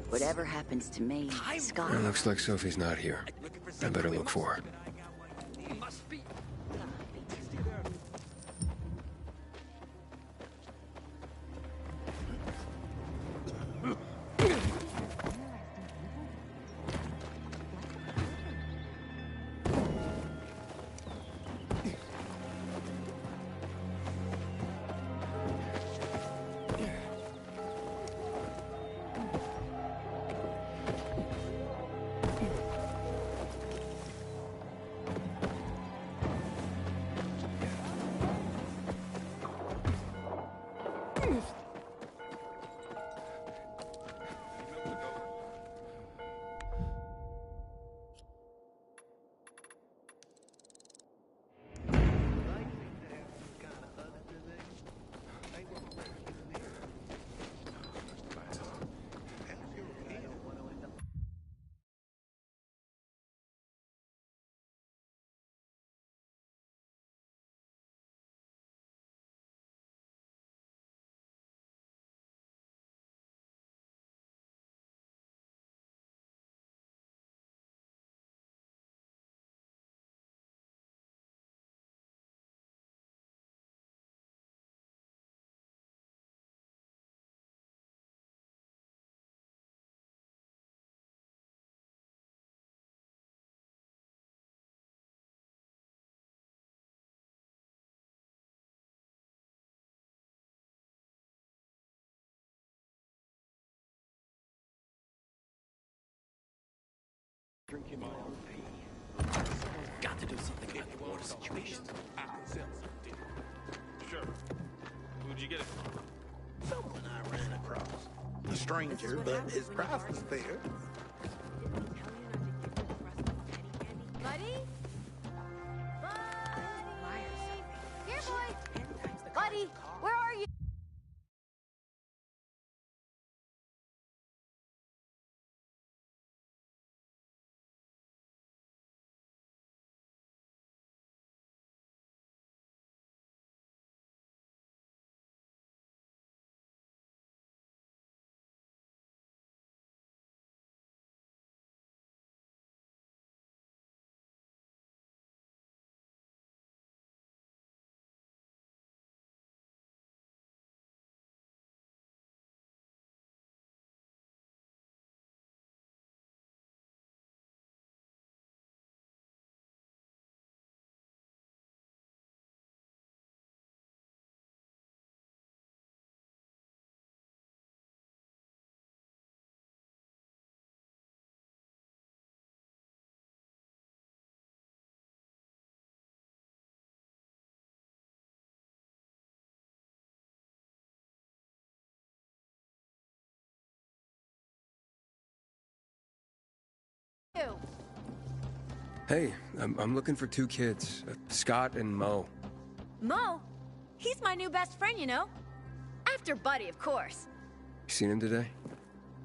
Whatever happens to me, Scott... It looks like Sophie's not here. I better look for her. Drinking my own pee. Someone's got to do something about the water situation. Sure. Who'd you get it from? Someone I ran across. A stranger, but his price was fair. Buddy? Here, boy! Buddy, where are you? Hey, I'm looking for two kids, Scott and Mo. Mo? He's my new best friend, you know? After Buddy, of course. You seen him today?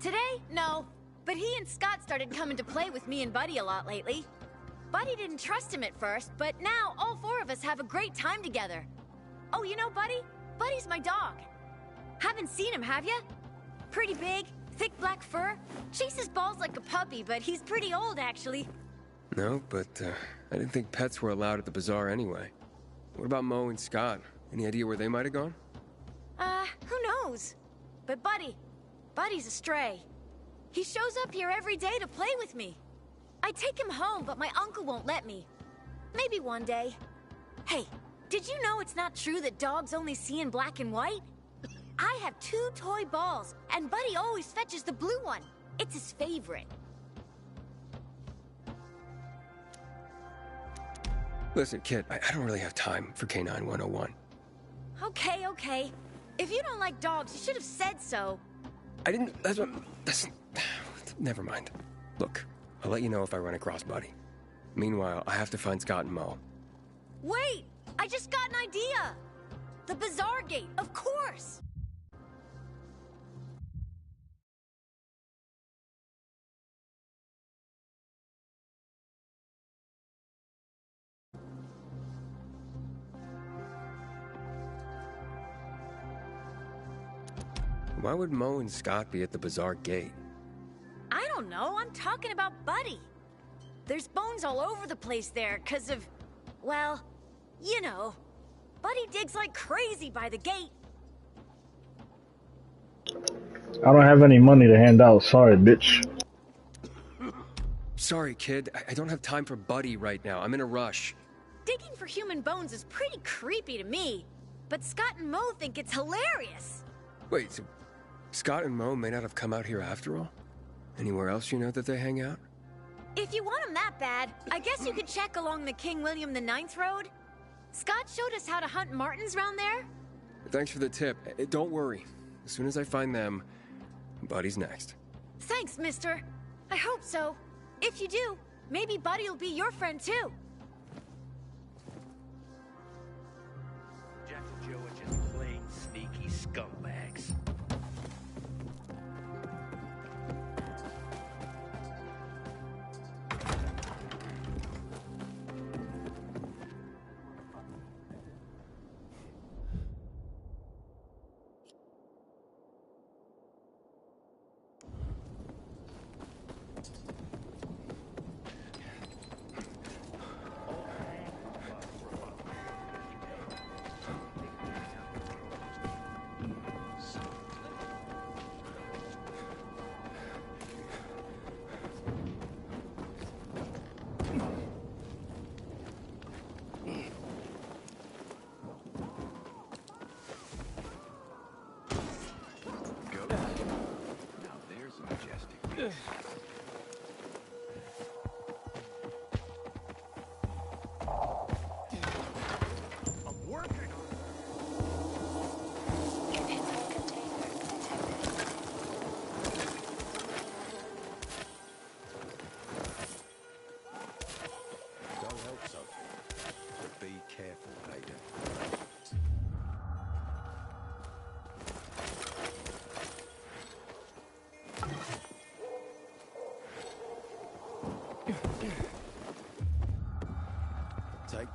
Today? No. But he and Scott started coming to play with me and Buddy a lot lately. Buddy didn't trust him at first, but now all four of us have a great time together. Oh, you know Buddy? Buddy's my dog. Haven't seen him, have ya? Pretty big, thick black fur. Chases balls like a puppy, but he's pretty old, actually. No, but I didn't think pets were allowed at the bazaar anyway. What about Mo and Scott? Any idea where they might have gone? Who knows? But Buddy's a stray. He shows up here every day to play with me. I take him home, but my uncle won't let me. Maybe one day. Hey, did you know it's not true that dogs only see in black and white? I have 2 toy balls, and Buddy always fetches the blue one. It's his favorite. Listen, kid, I don't really have time for K9 101. Okay. If you don't like dogs, you should have said so. I didn't... That's... Never mind. Look, I'll let you know if I run across Buddy. Meanwhile, I have to find Scott and Mo. Wait! I just got an idea! The Bazaar Gate, of course! Why would Mo and Scott be at the Bazaar Gate? I don't know, I'm talking about Buddy. There's bones all over the place there, 'cause of... well, you know. Buddy digs like crazy by the gate. I don't have any money to hand out, sorry, bitch. Sorry, kid. I don't have time for Buddy right now. I'm in a rush. Digging for human bones is pretty creepy to me, but Scott and Mo think it's hilarious. Wait, so Scott and Mo may not have come out here after all? Anywhere else you know that they hang out? If you want them that bad, I guess you could check along the King William IX road. Scott showed us how to hunt martens round there. Thanks for the tip. Don't worry. As soon as I find them, Buddy's next. Thanks, mister. I hope so. If you do, maybe Buddy will be your friend too. Jack and Joe are just plain sneaky scumbags.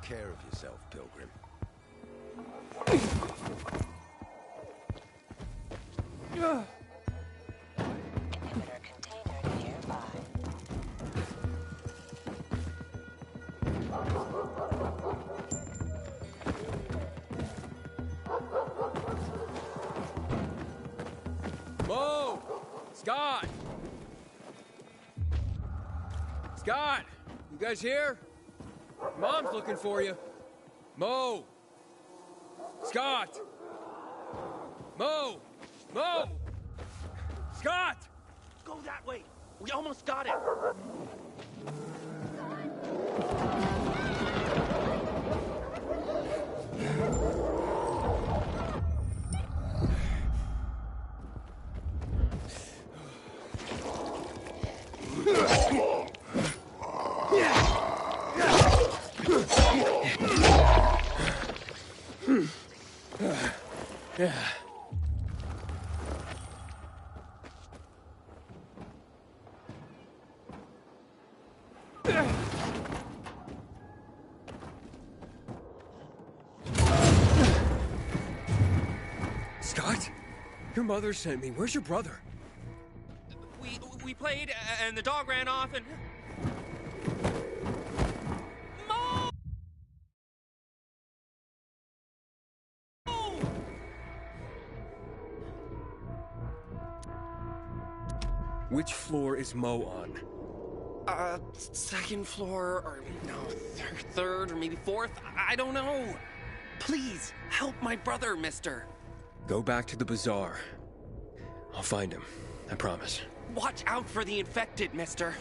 Take care of yourself, Pilgrim. Mo! Scott! Scott! You guys here? Mom's looking for you. Mo! Scott! Mo! Mo! Scott! Go that way. We almost got it. Yeah. Scott? Your mother sent me. Where's your brother? We played, and the dog ran off, and... Which floor is Mo on? Second floor, or no, third, or maybe fourth? I don't know. Please, help my brother, mister. Go back to the bazaar. I'll find him. I promise. Watch out for the infected, mister.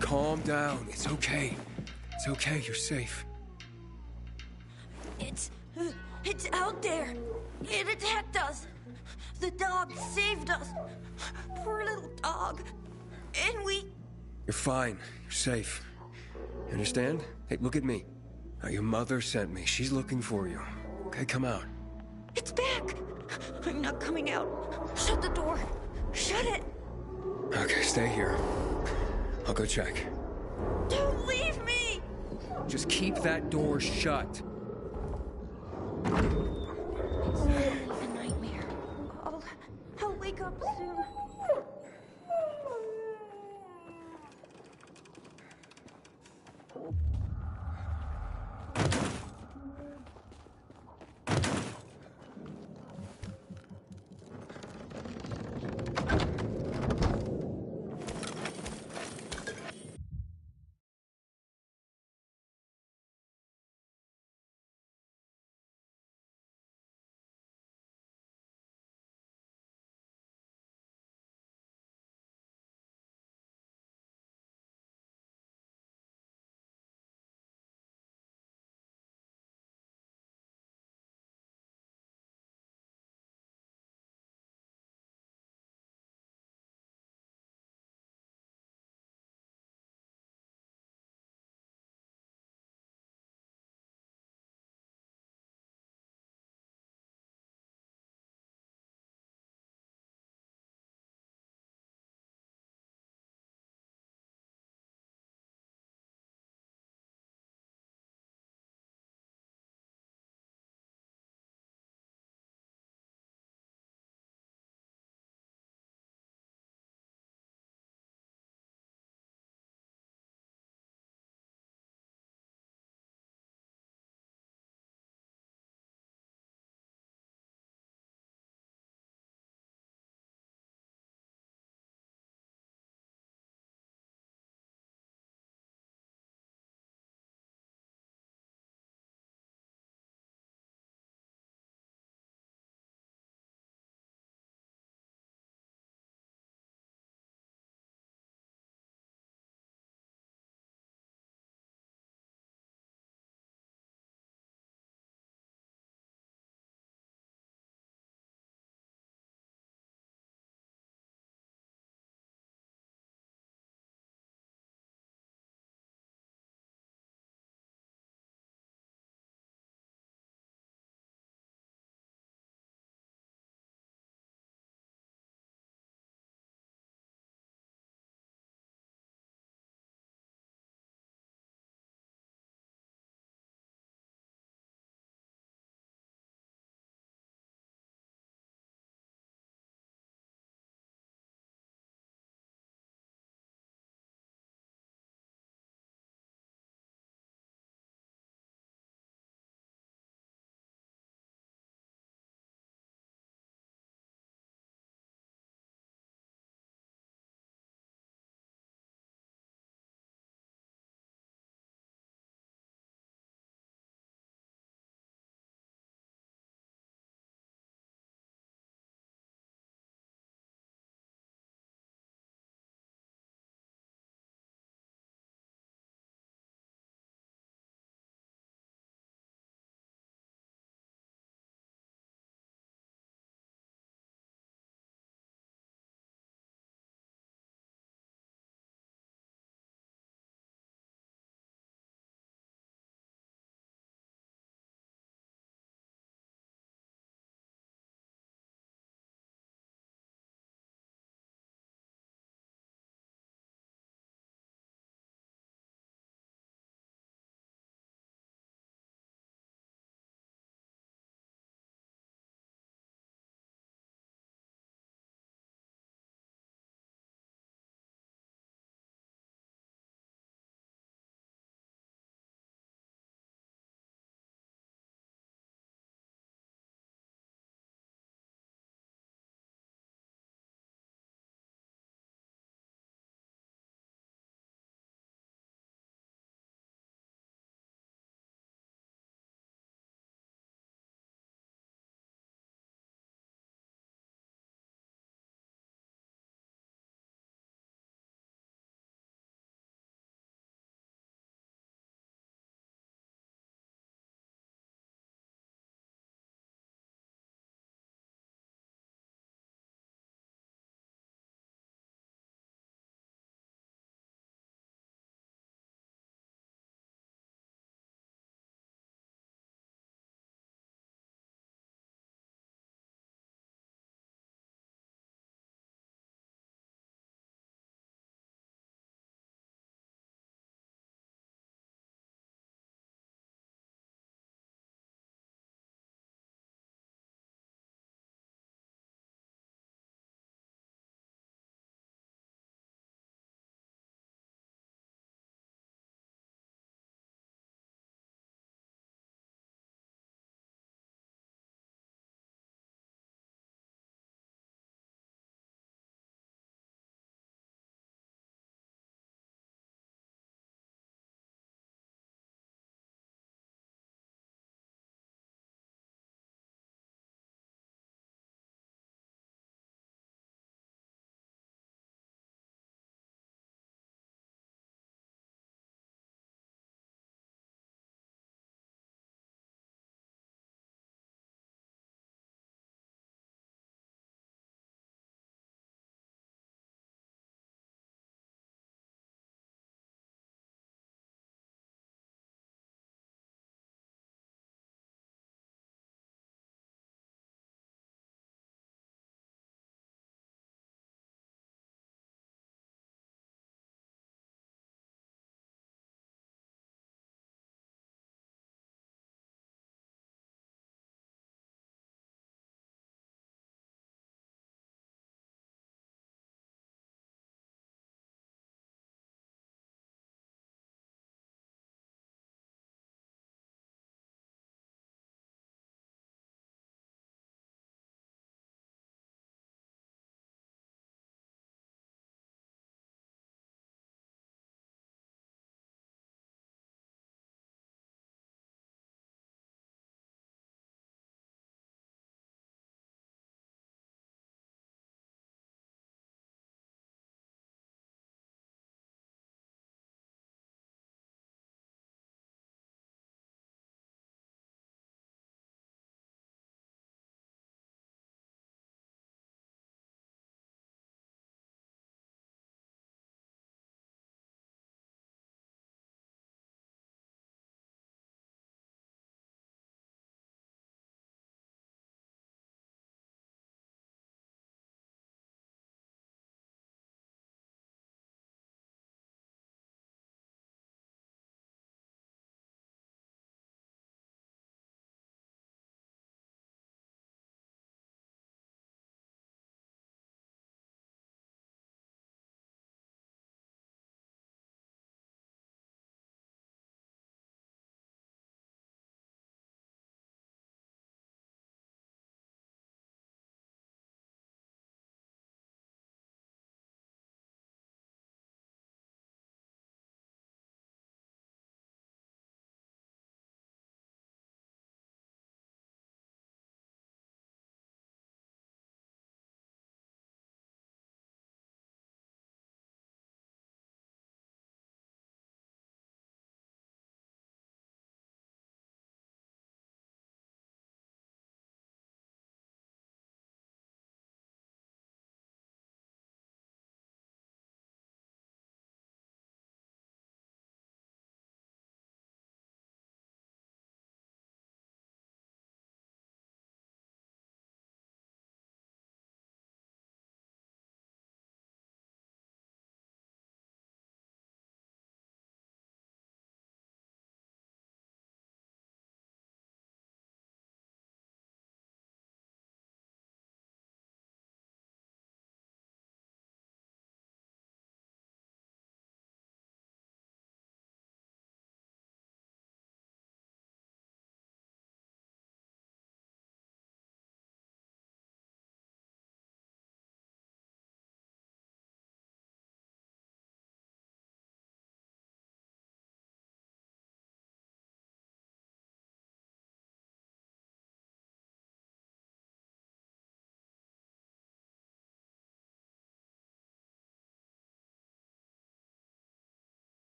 Calm down. It's okay. It's okay. You're safe. It's out there. It attacked us. The dog saved us. Poor little dog. And we... You're fine. You're safe. You understand? Hey, look at me. Now, your mother sent me. She's looking for you. Okay, come out. It's back. I'm not coming out. Shut the door. Shut it. Okay, stay here. I'll go check. Don't leave me! Just keep that door shut. It's a nightmare. I'll wake up soon.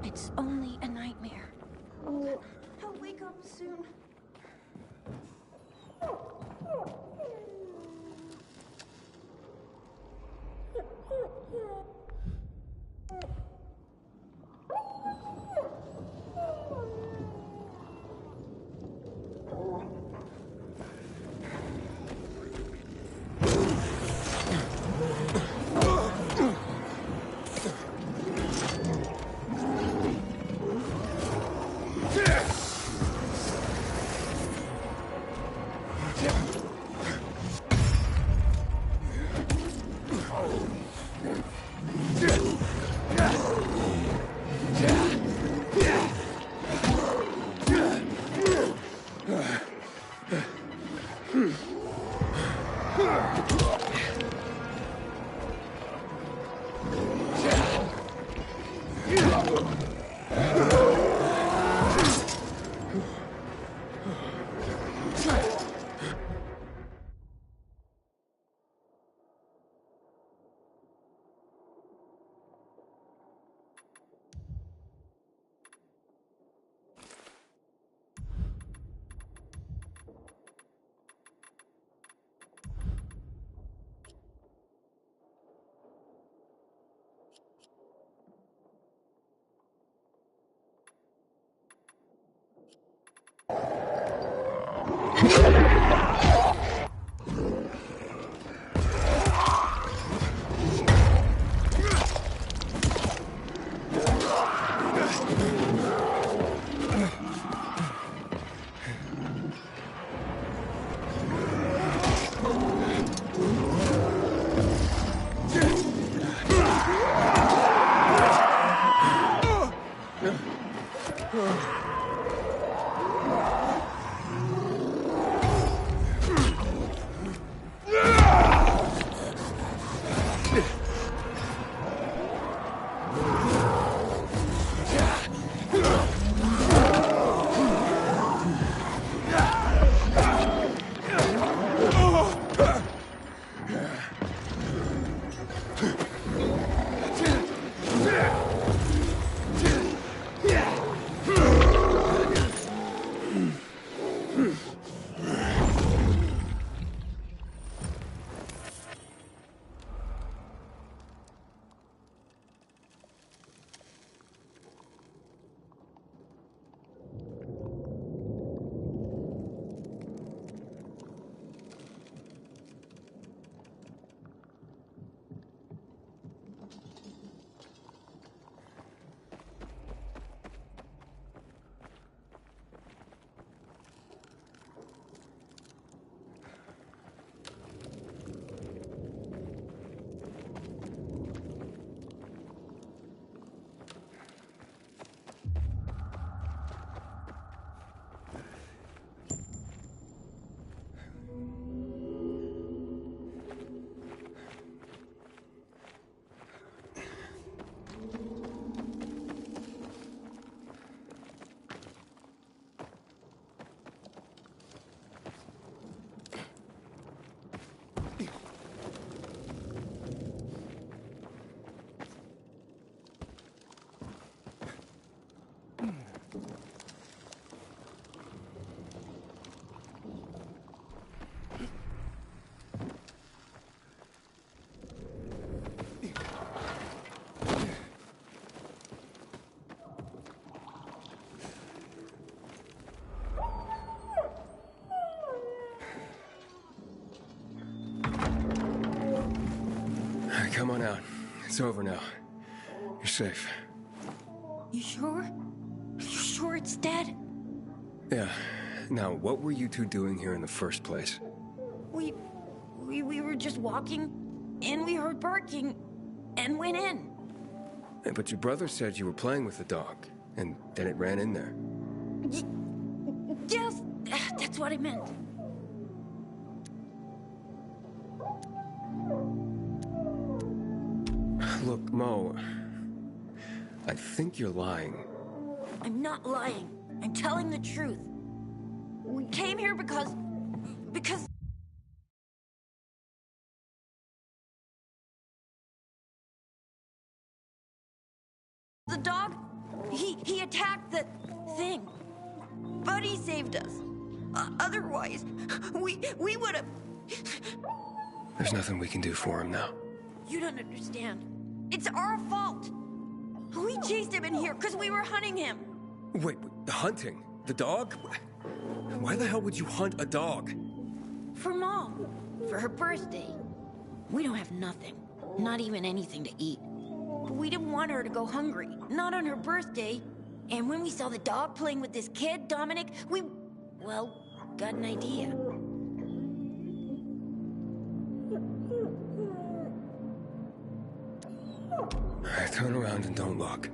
It's only a nightmare. He'll wake up soon. Come on out. It's over now. You're safe. You sure? You sure it's dead? Yeah. Now, what were you two doing here in the first place? We were just walking, and we heard barking, and went in. But your brother said you were playing with the dog, and then it ran in there. Yes, that's what I meant. Look, Mo, I think you're lying. I'm not lying. I'm telling the truth. We came here because The dog, he attacked the thing. Buddy saved us. Otherwise, we would have... There's nothing we can do for him now. You don't understand. It's our fault. We chased him in here because we were hunting him. Wait, hunting? The dog? Why the hell would you hunt a dog? For Mom. For her birthday. We don't have nothing. Not even anything to eat. We didn't want her to go hungry. Not on her birthday. And when we saw the dog playing with this kid, Dominic, we... well, got an idea. Alright, turn around and don't look.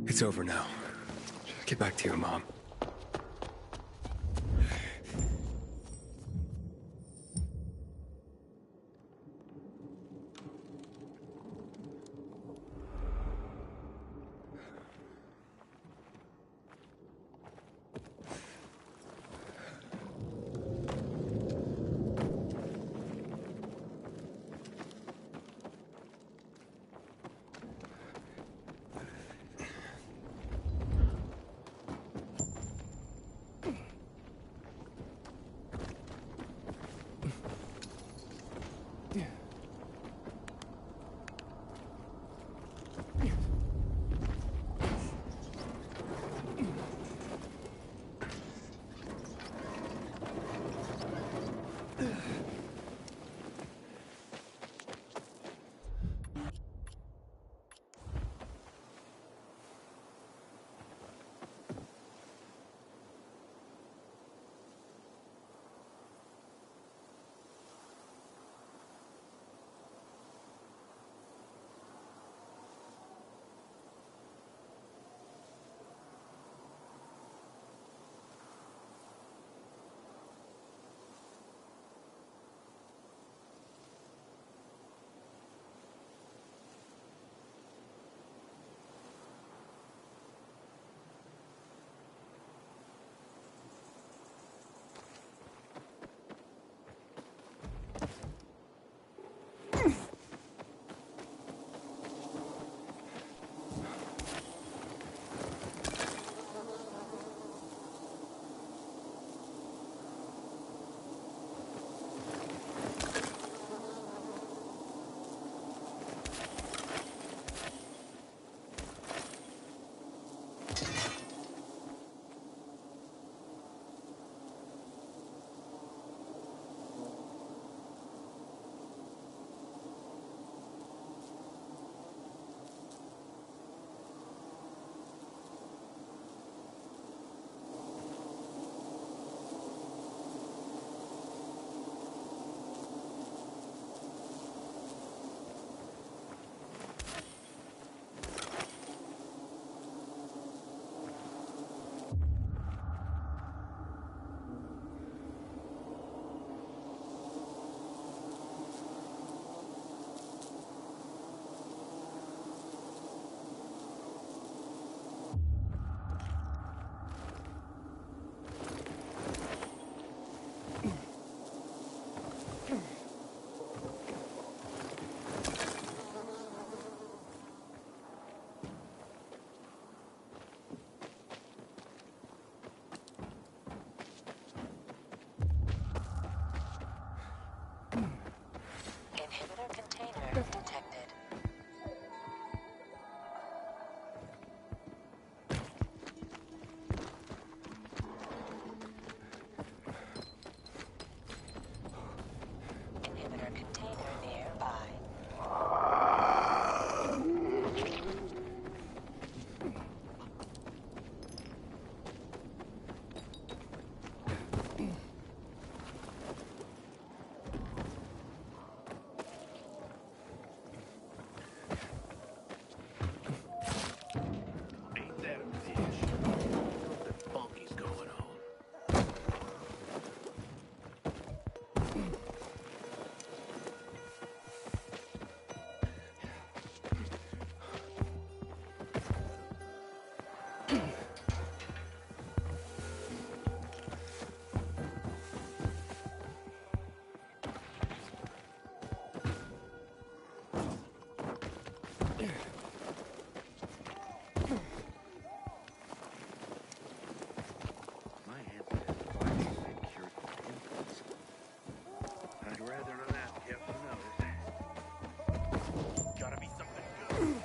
It's over now. Get back to your mom. I'd rather not get noticed. Gotta be something good.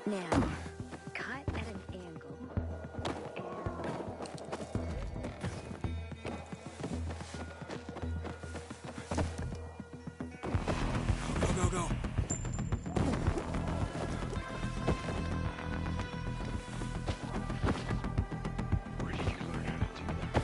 Now, cut at an angle. Go, go, go. Where did you learn how to do that?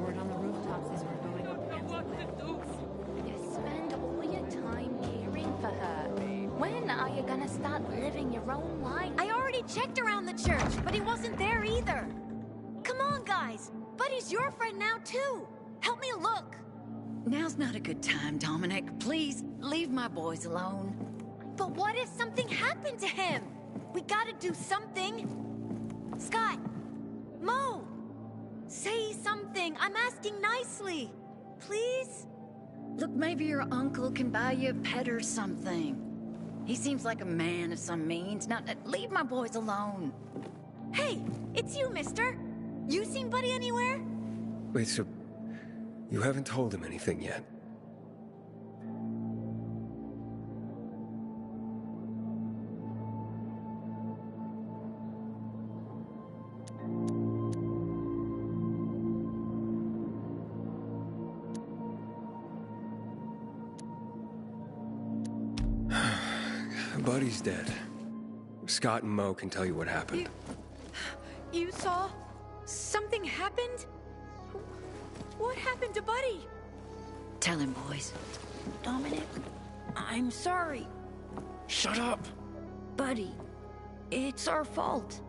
Word on the rooftops is we're going up against You spend all your time caring for her. When are you gonna start living your own life? I already checked around the church, but he wasn't there either. Come on, guys. Buddy's your friend now, too. Help me look. Now's not a good time, Dominic. Please, leave my boys alone. But what if something happened to him? We gotta do something. Scott! Mo! Say something. I'm asking nicely. Please? Look, maybe your uncle can buy you a pet or something. He seems like a man of some means. Now, leave my boys alone. Hey, it's you, mister. You seen Buddy anywhere? Wait, so you haven't told him anything yet? Buddy's dead. Scott and Mo can tell you what happened. You saw? Something happened? What happened to Buddy? Tell him, boys. Dominic, I'm sorry. Shut up! Buddy, it's our fault.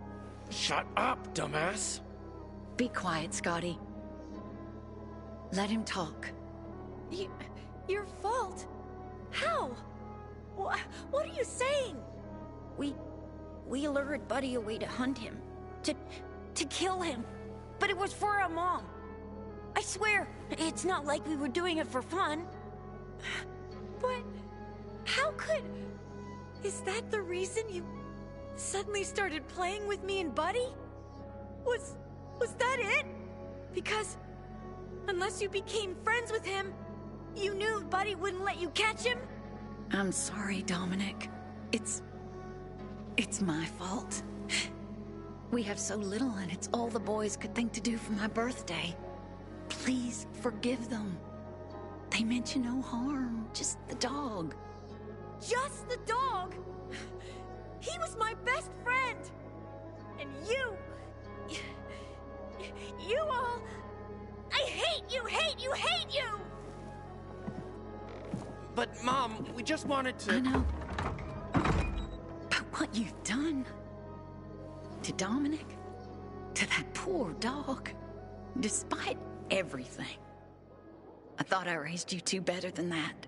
Shut up, dumbass! Be quiet, Scotty. Let him talk. Your fault? How? What are you saying? We lured Buddy away to hunt him. To kill him. But it was for our mom. I swear, it's not like we were doing it for fun. But how could... Is that the reason you suddenly started playing with me and Buddy? Was that it? Because unless you became friends with him, you knew Buddy wouldn't let you catch him? I'm sorry, Dominic. It's my fault. We have so little, and it's all the boys could think to do for my birthday. Please forgive them. They meant you no harm, just the dog. Just the dog? He was my best friend! And you all... I hate you, hate you, hate you! But, Mom, we just wanted to... I know. But what you've done... to Dominic, to that poor dog, despite everything. I thought I raised you two better than that.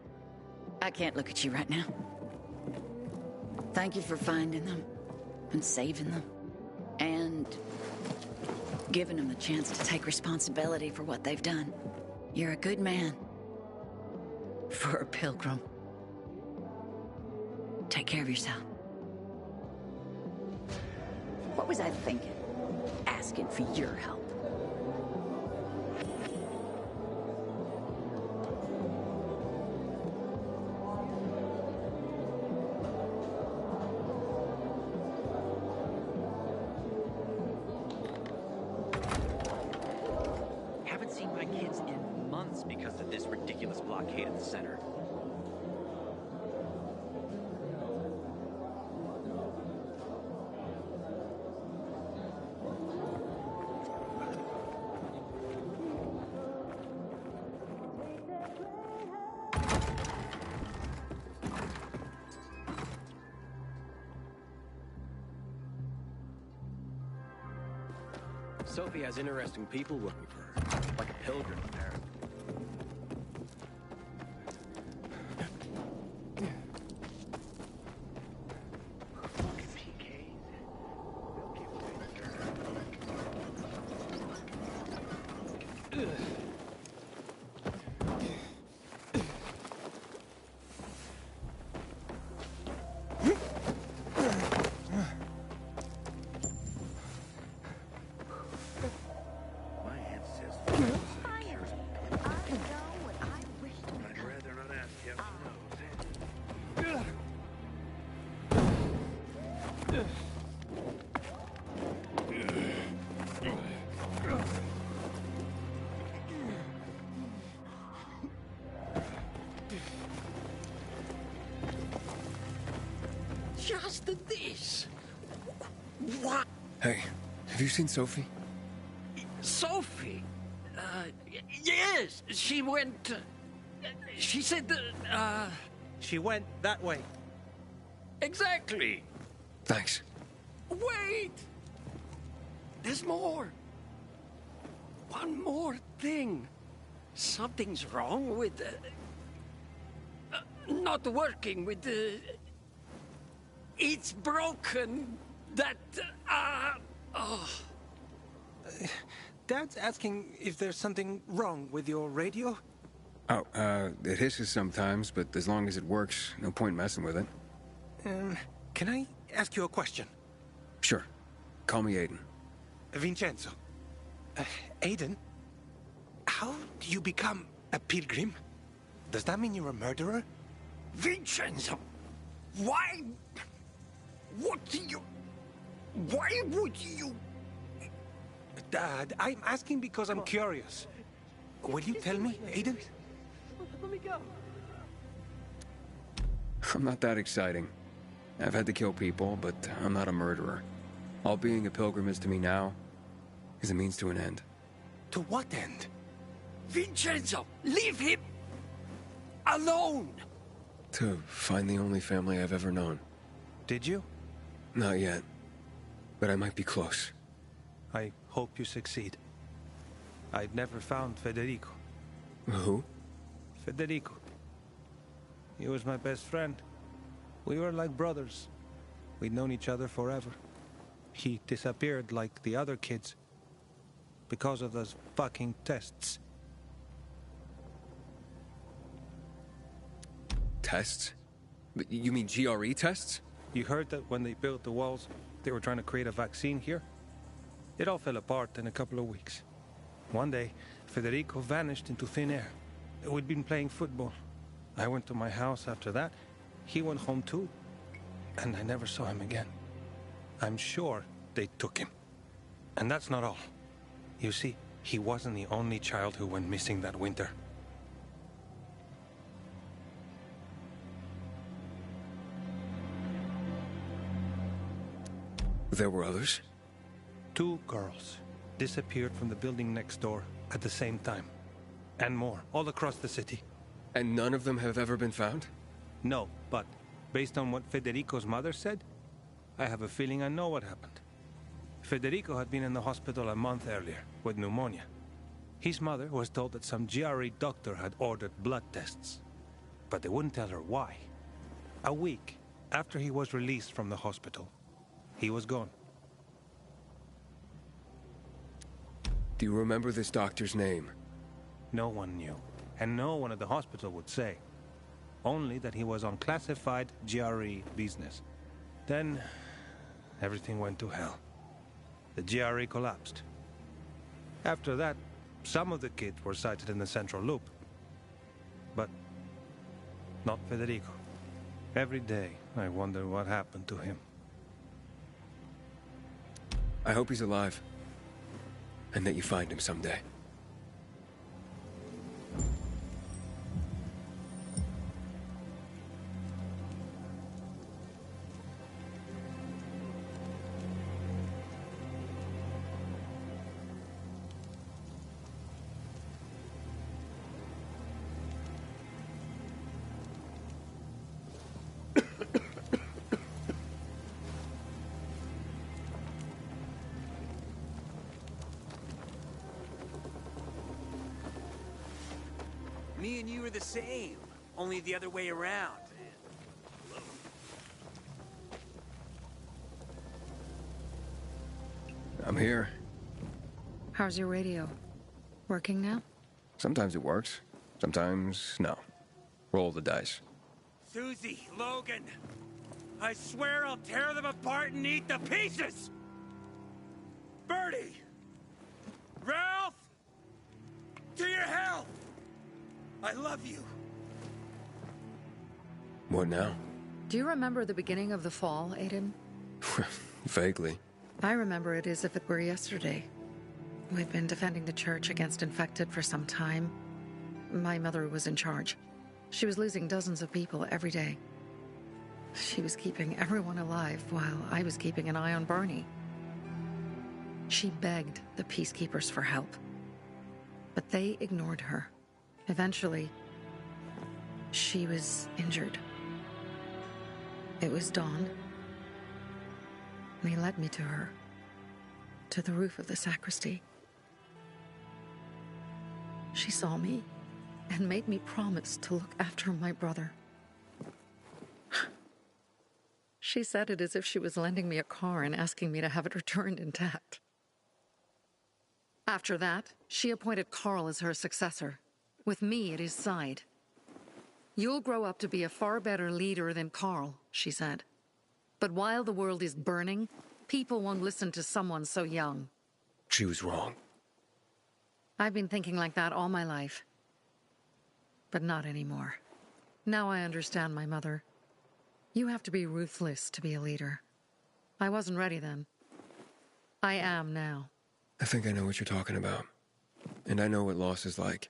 I can't look at you right now. Thank you for finding them, and saving them, and giving them the chance to take responsibility for what they've done. You're a good man. For a pilgrim. Take care of yourself. What was I thinking? Asking for your help. Haven't seen my kids in months because of this ridiculous blockade at the center. Sophie has interesting people working for her, like a pilgrim, apparently. Just this. What? Hey, have you seen Sophie? Sophie? Yes, she went... she said that, She went that way. Exactly. Thanks. Wait! There's more. One more thing. Something's wrong with... not working with the... It's broken. That, oh. Dad's asking if there's something wrong with your radio? Oh, it hisses sometimes, but as long as it works, no point messing with it. Can I ask you a question? Sure. Call me Aiden. Vincenzo. Aiden? How do you become a pilgrim? Does that mean you're a murderer? Vincenzo! Why... What do you... Why would you... Dad, I'm asking because I'm curious. Will you tell me, Aiden? Let me go. I'm not that exciting. I've had to kill people, but I'm not a murderer. All being a pilgrim is to me now is a means to an end. To what end? Vincenzo, leave him alone! To find the only family I've ever known. Did you? Not yet, but I might be close. I hope you succeed. I've never found Federico. Who? Federico. He was my best friend. We were like brothers. We'd known each other forever. He disappeared like the other kids. Because of those fucking tests. Tests? You mean GRE tests? You heard that when they built the walls, they were trying to create a vaccine here? It all fell apart in a couple of weeks. One day, Federico vanished into thin air. We'd been playing football. I went to my house after that. He went home too. And I never saw him again. I'm sure they took him. And that's not all. You see, he wasn't the only child who went missing that winter. There were others? 2 girls disappeared from the building next door at the same time. And more, all across the city. And none of them have ever been found? No, but based on what Federico's mother said, I have a feeling I know what happened. Federico had been in the hospital a month earlier with pneumonia. His mother was told that some GRE doctor had ordered blood tests, but they wouldn't tell her why. A week after he was released from the hospital, he was gone. Do you remember this doctor's name? No one knew, and no one at the hospital would say. Only that he was on classified GRE business. Then, everything went to hell. The GRE collapsed. After that, some of the kids were sighted in the central loop. But not Federico. Every day, I wonder what happened to him. I hope he's alive. And that you find him someday. Me and you are the same, only the other way around. I'm here. How's your radio? Working now? Sometimes it works. Sometimes, no. Roll the dice. Susie, Logan, I swear I'll tear them apart and eat the pieces! Bertie! Ralph! To your health! I love you. What now? Do you remember the beginning of the fall, Aiden? Vaguely. I remember it as if it were yesterday. We'd been defending the church against infected for some time. My mother was in charge. She was losing dozens of people every day. She was keeping everyone alive while I was keeping an eye on Barney. She begged the peacekeepers for help, but they ignored her. Eventually, she was injured. It was dawn. They led me to her, to the roof of the sacristy. She saw me and made me promise to look after my brother. She said it as if she was lending me a car and asking me to have it returned intact. After that, she appointed Carl as her successor, with me at his side. You'll grow up to be a far better leader than Carl, she said. But while the world is burning, people won't listen to someone so young. She was wrong. I've been thinking like that all my life. But not anymore. Now I understand my mother. You have to be ruthless to be a leader. I wasn't ready then. I am now. I think I know what you're talking about. And I know what loss is like.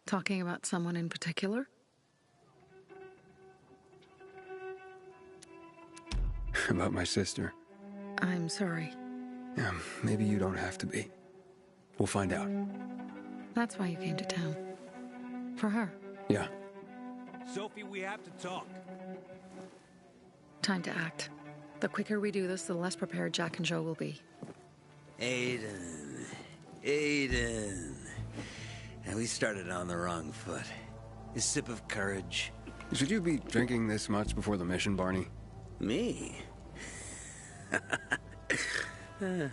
Talking about someone in particular? About my sister. I'm sorry. Yeah, maybe you don't have to be. We'll find out. That's why you came to town. For her. Yeah. Sophie, we have to talk. Time to act. The quicker we do this, the less prepared Jack and Joe will be. Aiden. Aiden. And we started on the wrong foot. A sip of courage. Should you be drinking this much before the mission, Barney? Me?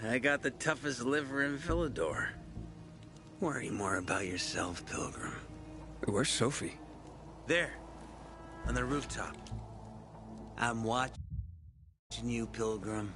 I got the toughest liver in Villador. Worry more about yourself, Pilgrim. Where's Sophie? There. On the rooftop. I'm watching you, Pilgrim.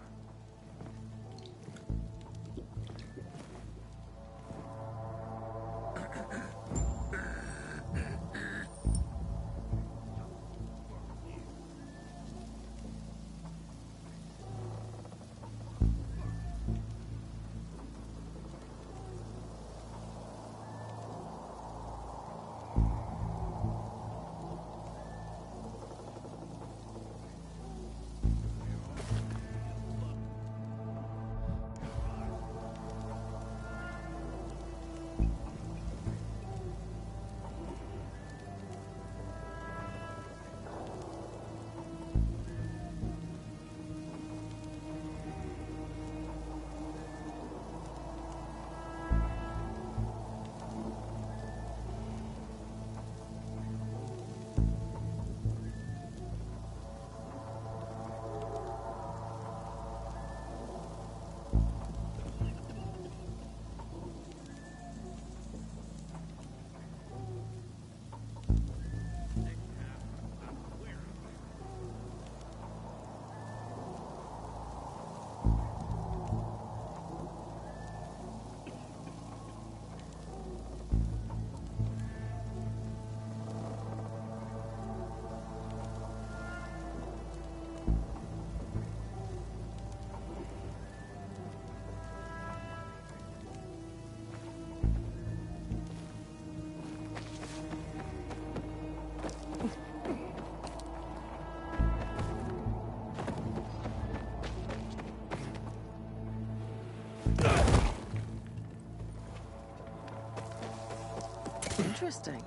Interesting.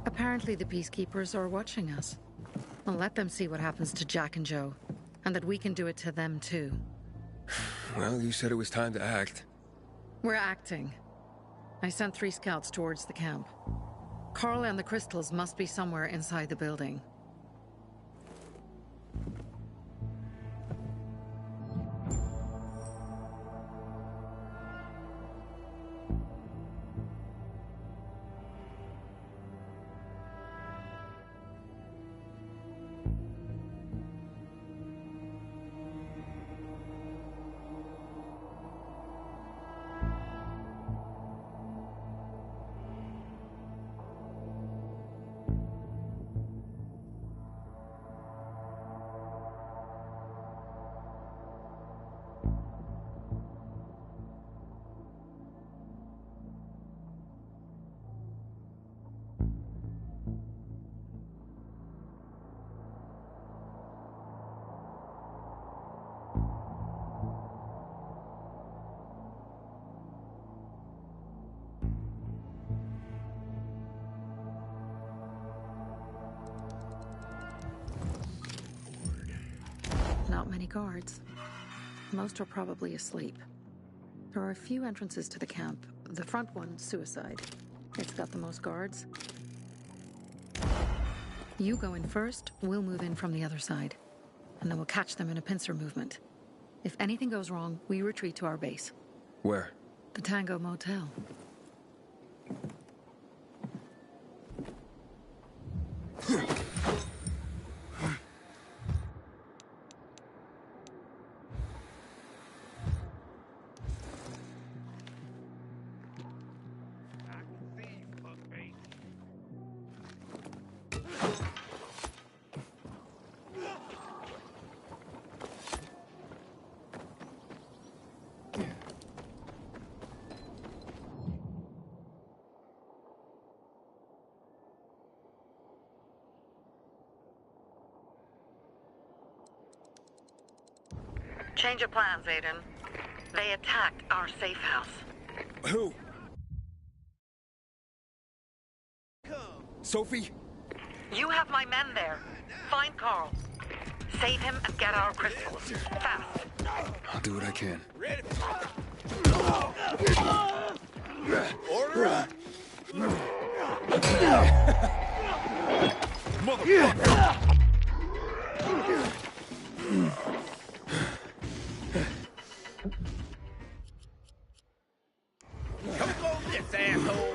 Apparently the Peacekeepers are watching us. I'll let them see what happens to Jack and Joe, and that we can do it to them too. Well, you said it was time to act. We're acting. I sent 3 scouts towards the camp. Carl and the crystals must be somewhere inside the building. Not many guards. Most are probably asleep. There are a few entrances to the camp. The front one, suicide. It's got the most guards. You go in first, we'll move in from the other side. And then we'll catch them in a pincer movement. If anything goes wrong, we retreat to our base. Where? The Tango Motel. Change of plans, Aiden. They attacked our safe house. Who? Sophie? You have my men there. Find Carl. Save him and get our crystals. Fast. I'll do what I can. Order up! Motherfucker! Come on this, asshole!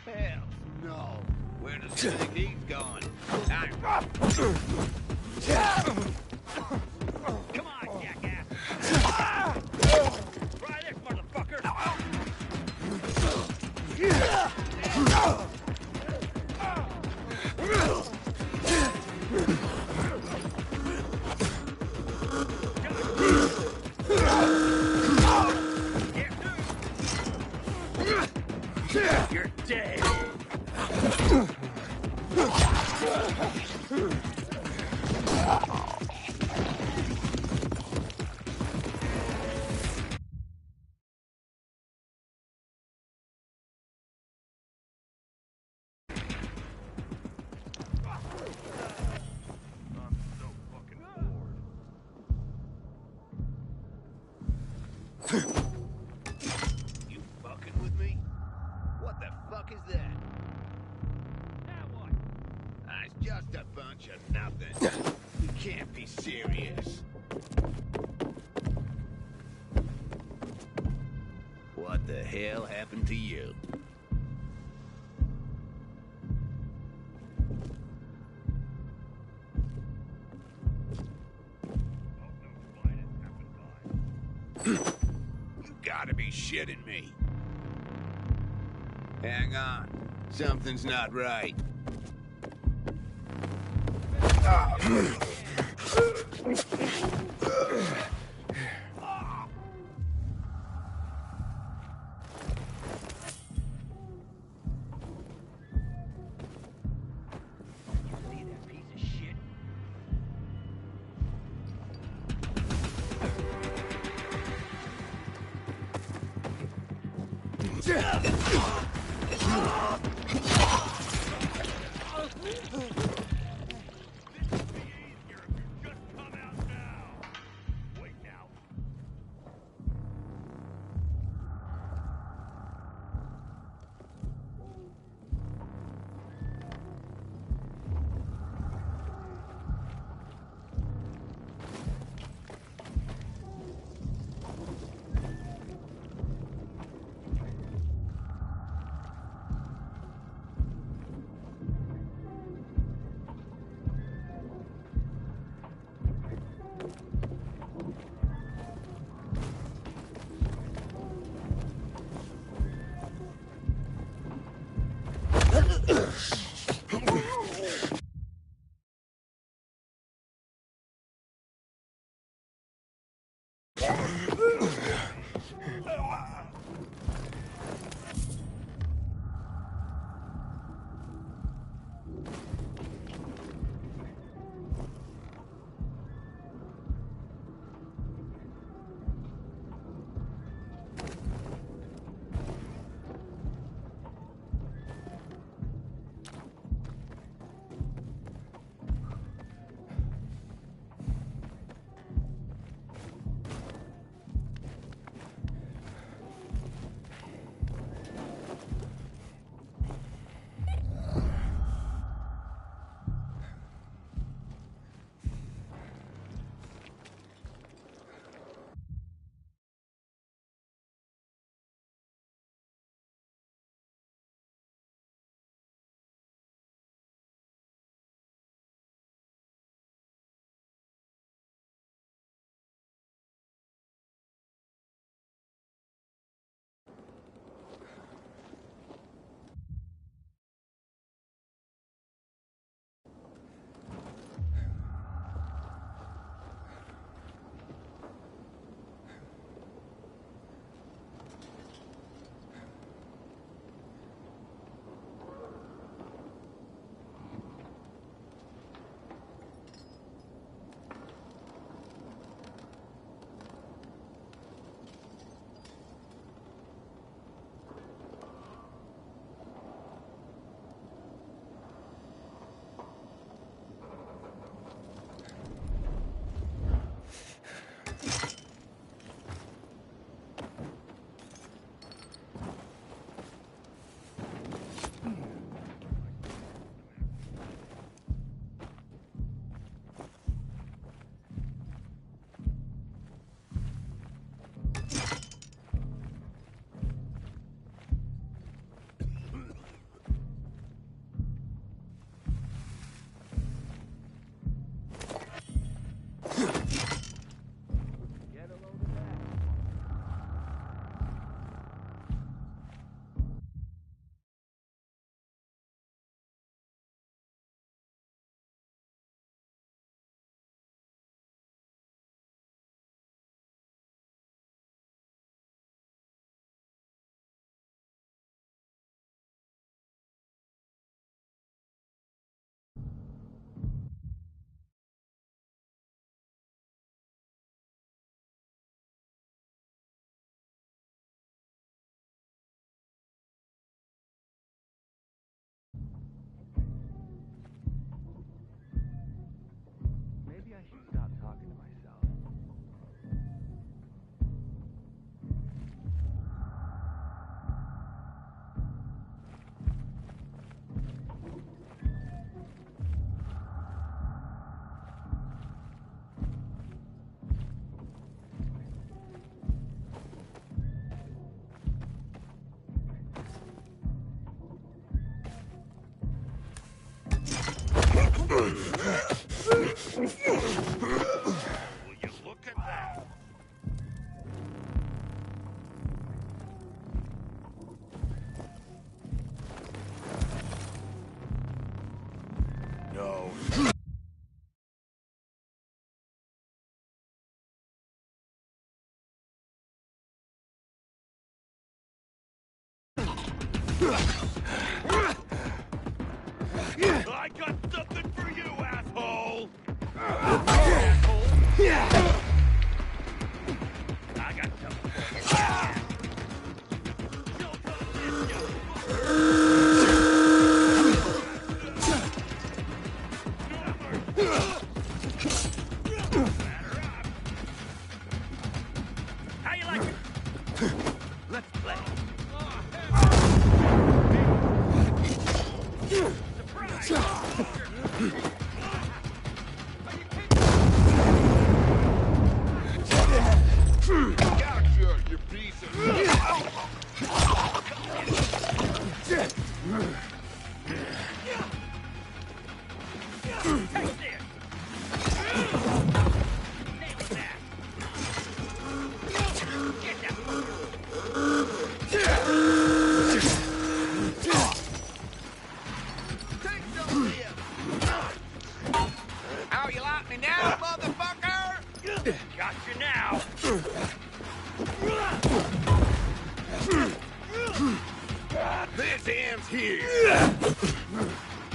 Hell no. Where does you think he's gone? Come on, jackass. Try this, motherfucker. You're dead. You fucking with me? What the fuck is that? Now what? It's just a bunch of nothing. You can't be serious. What the hell happened to you? You gotta be shitting me. Hang on. Something's not right. See that piece of shit? I should stop talking to myself. I got something for you, asshole! I got something for you. How you like it? Let's play. Gotcha, you piece of... Take this! Nail that! Get that Take some of this! How you like me now, motherfucker? Got you now! This ends here!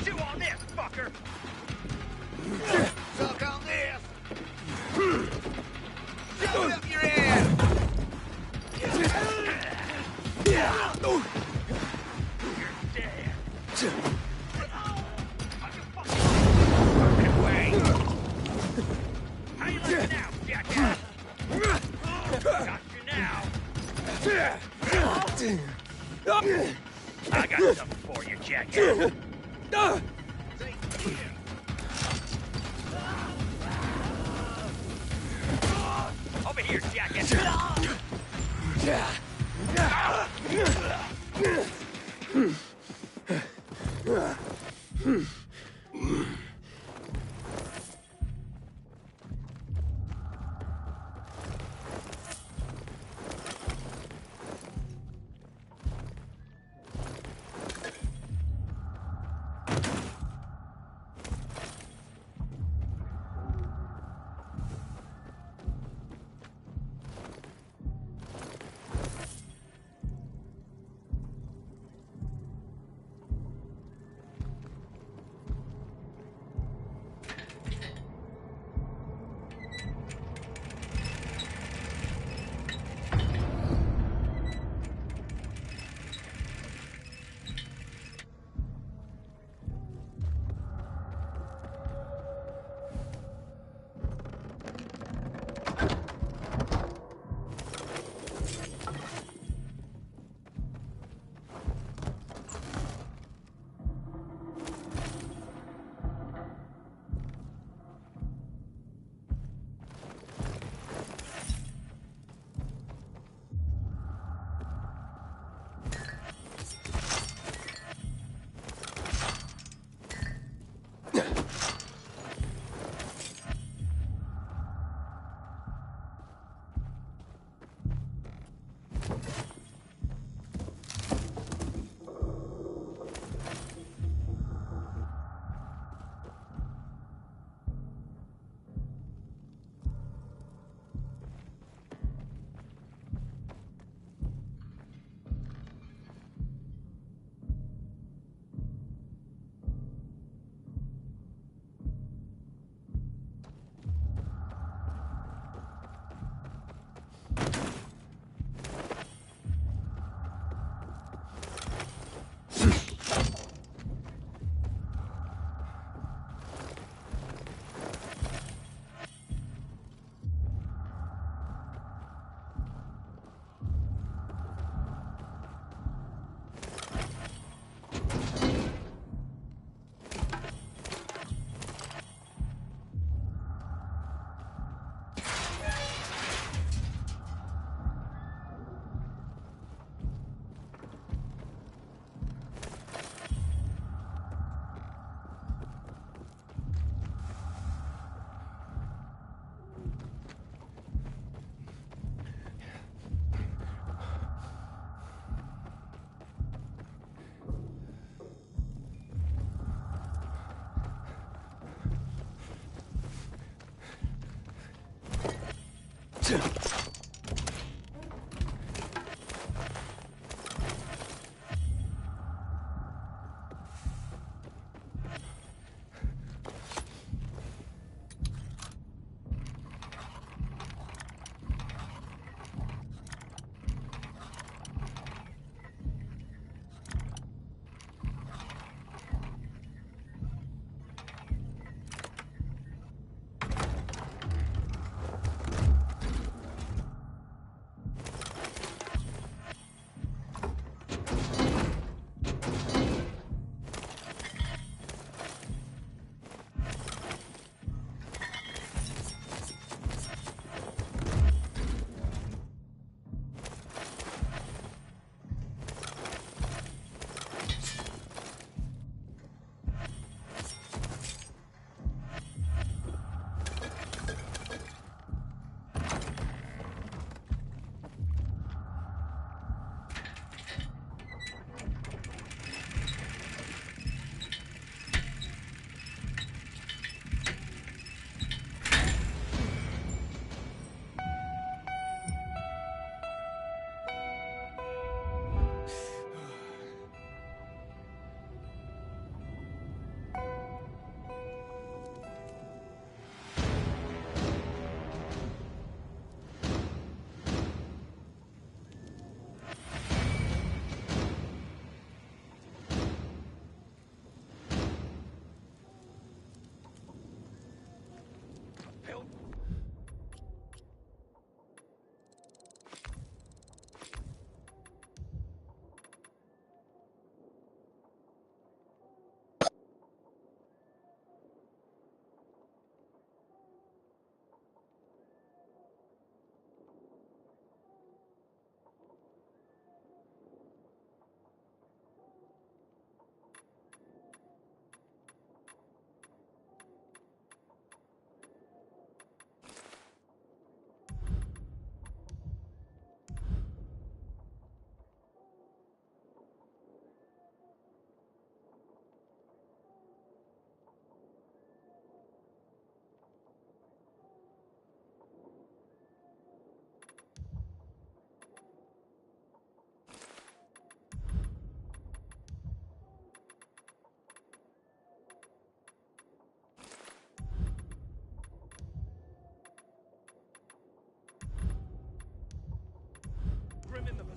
Chew on this, fucker! Suck on this! Shove it up your ass! You're dead! Fucking way! How you like it now, jackass? Got you now! I got something for you, jackass. Over here, jackass.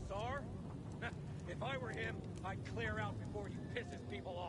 Bazaar? If I were him, I'd clear out before he pisses people off.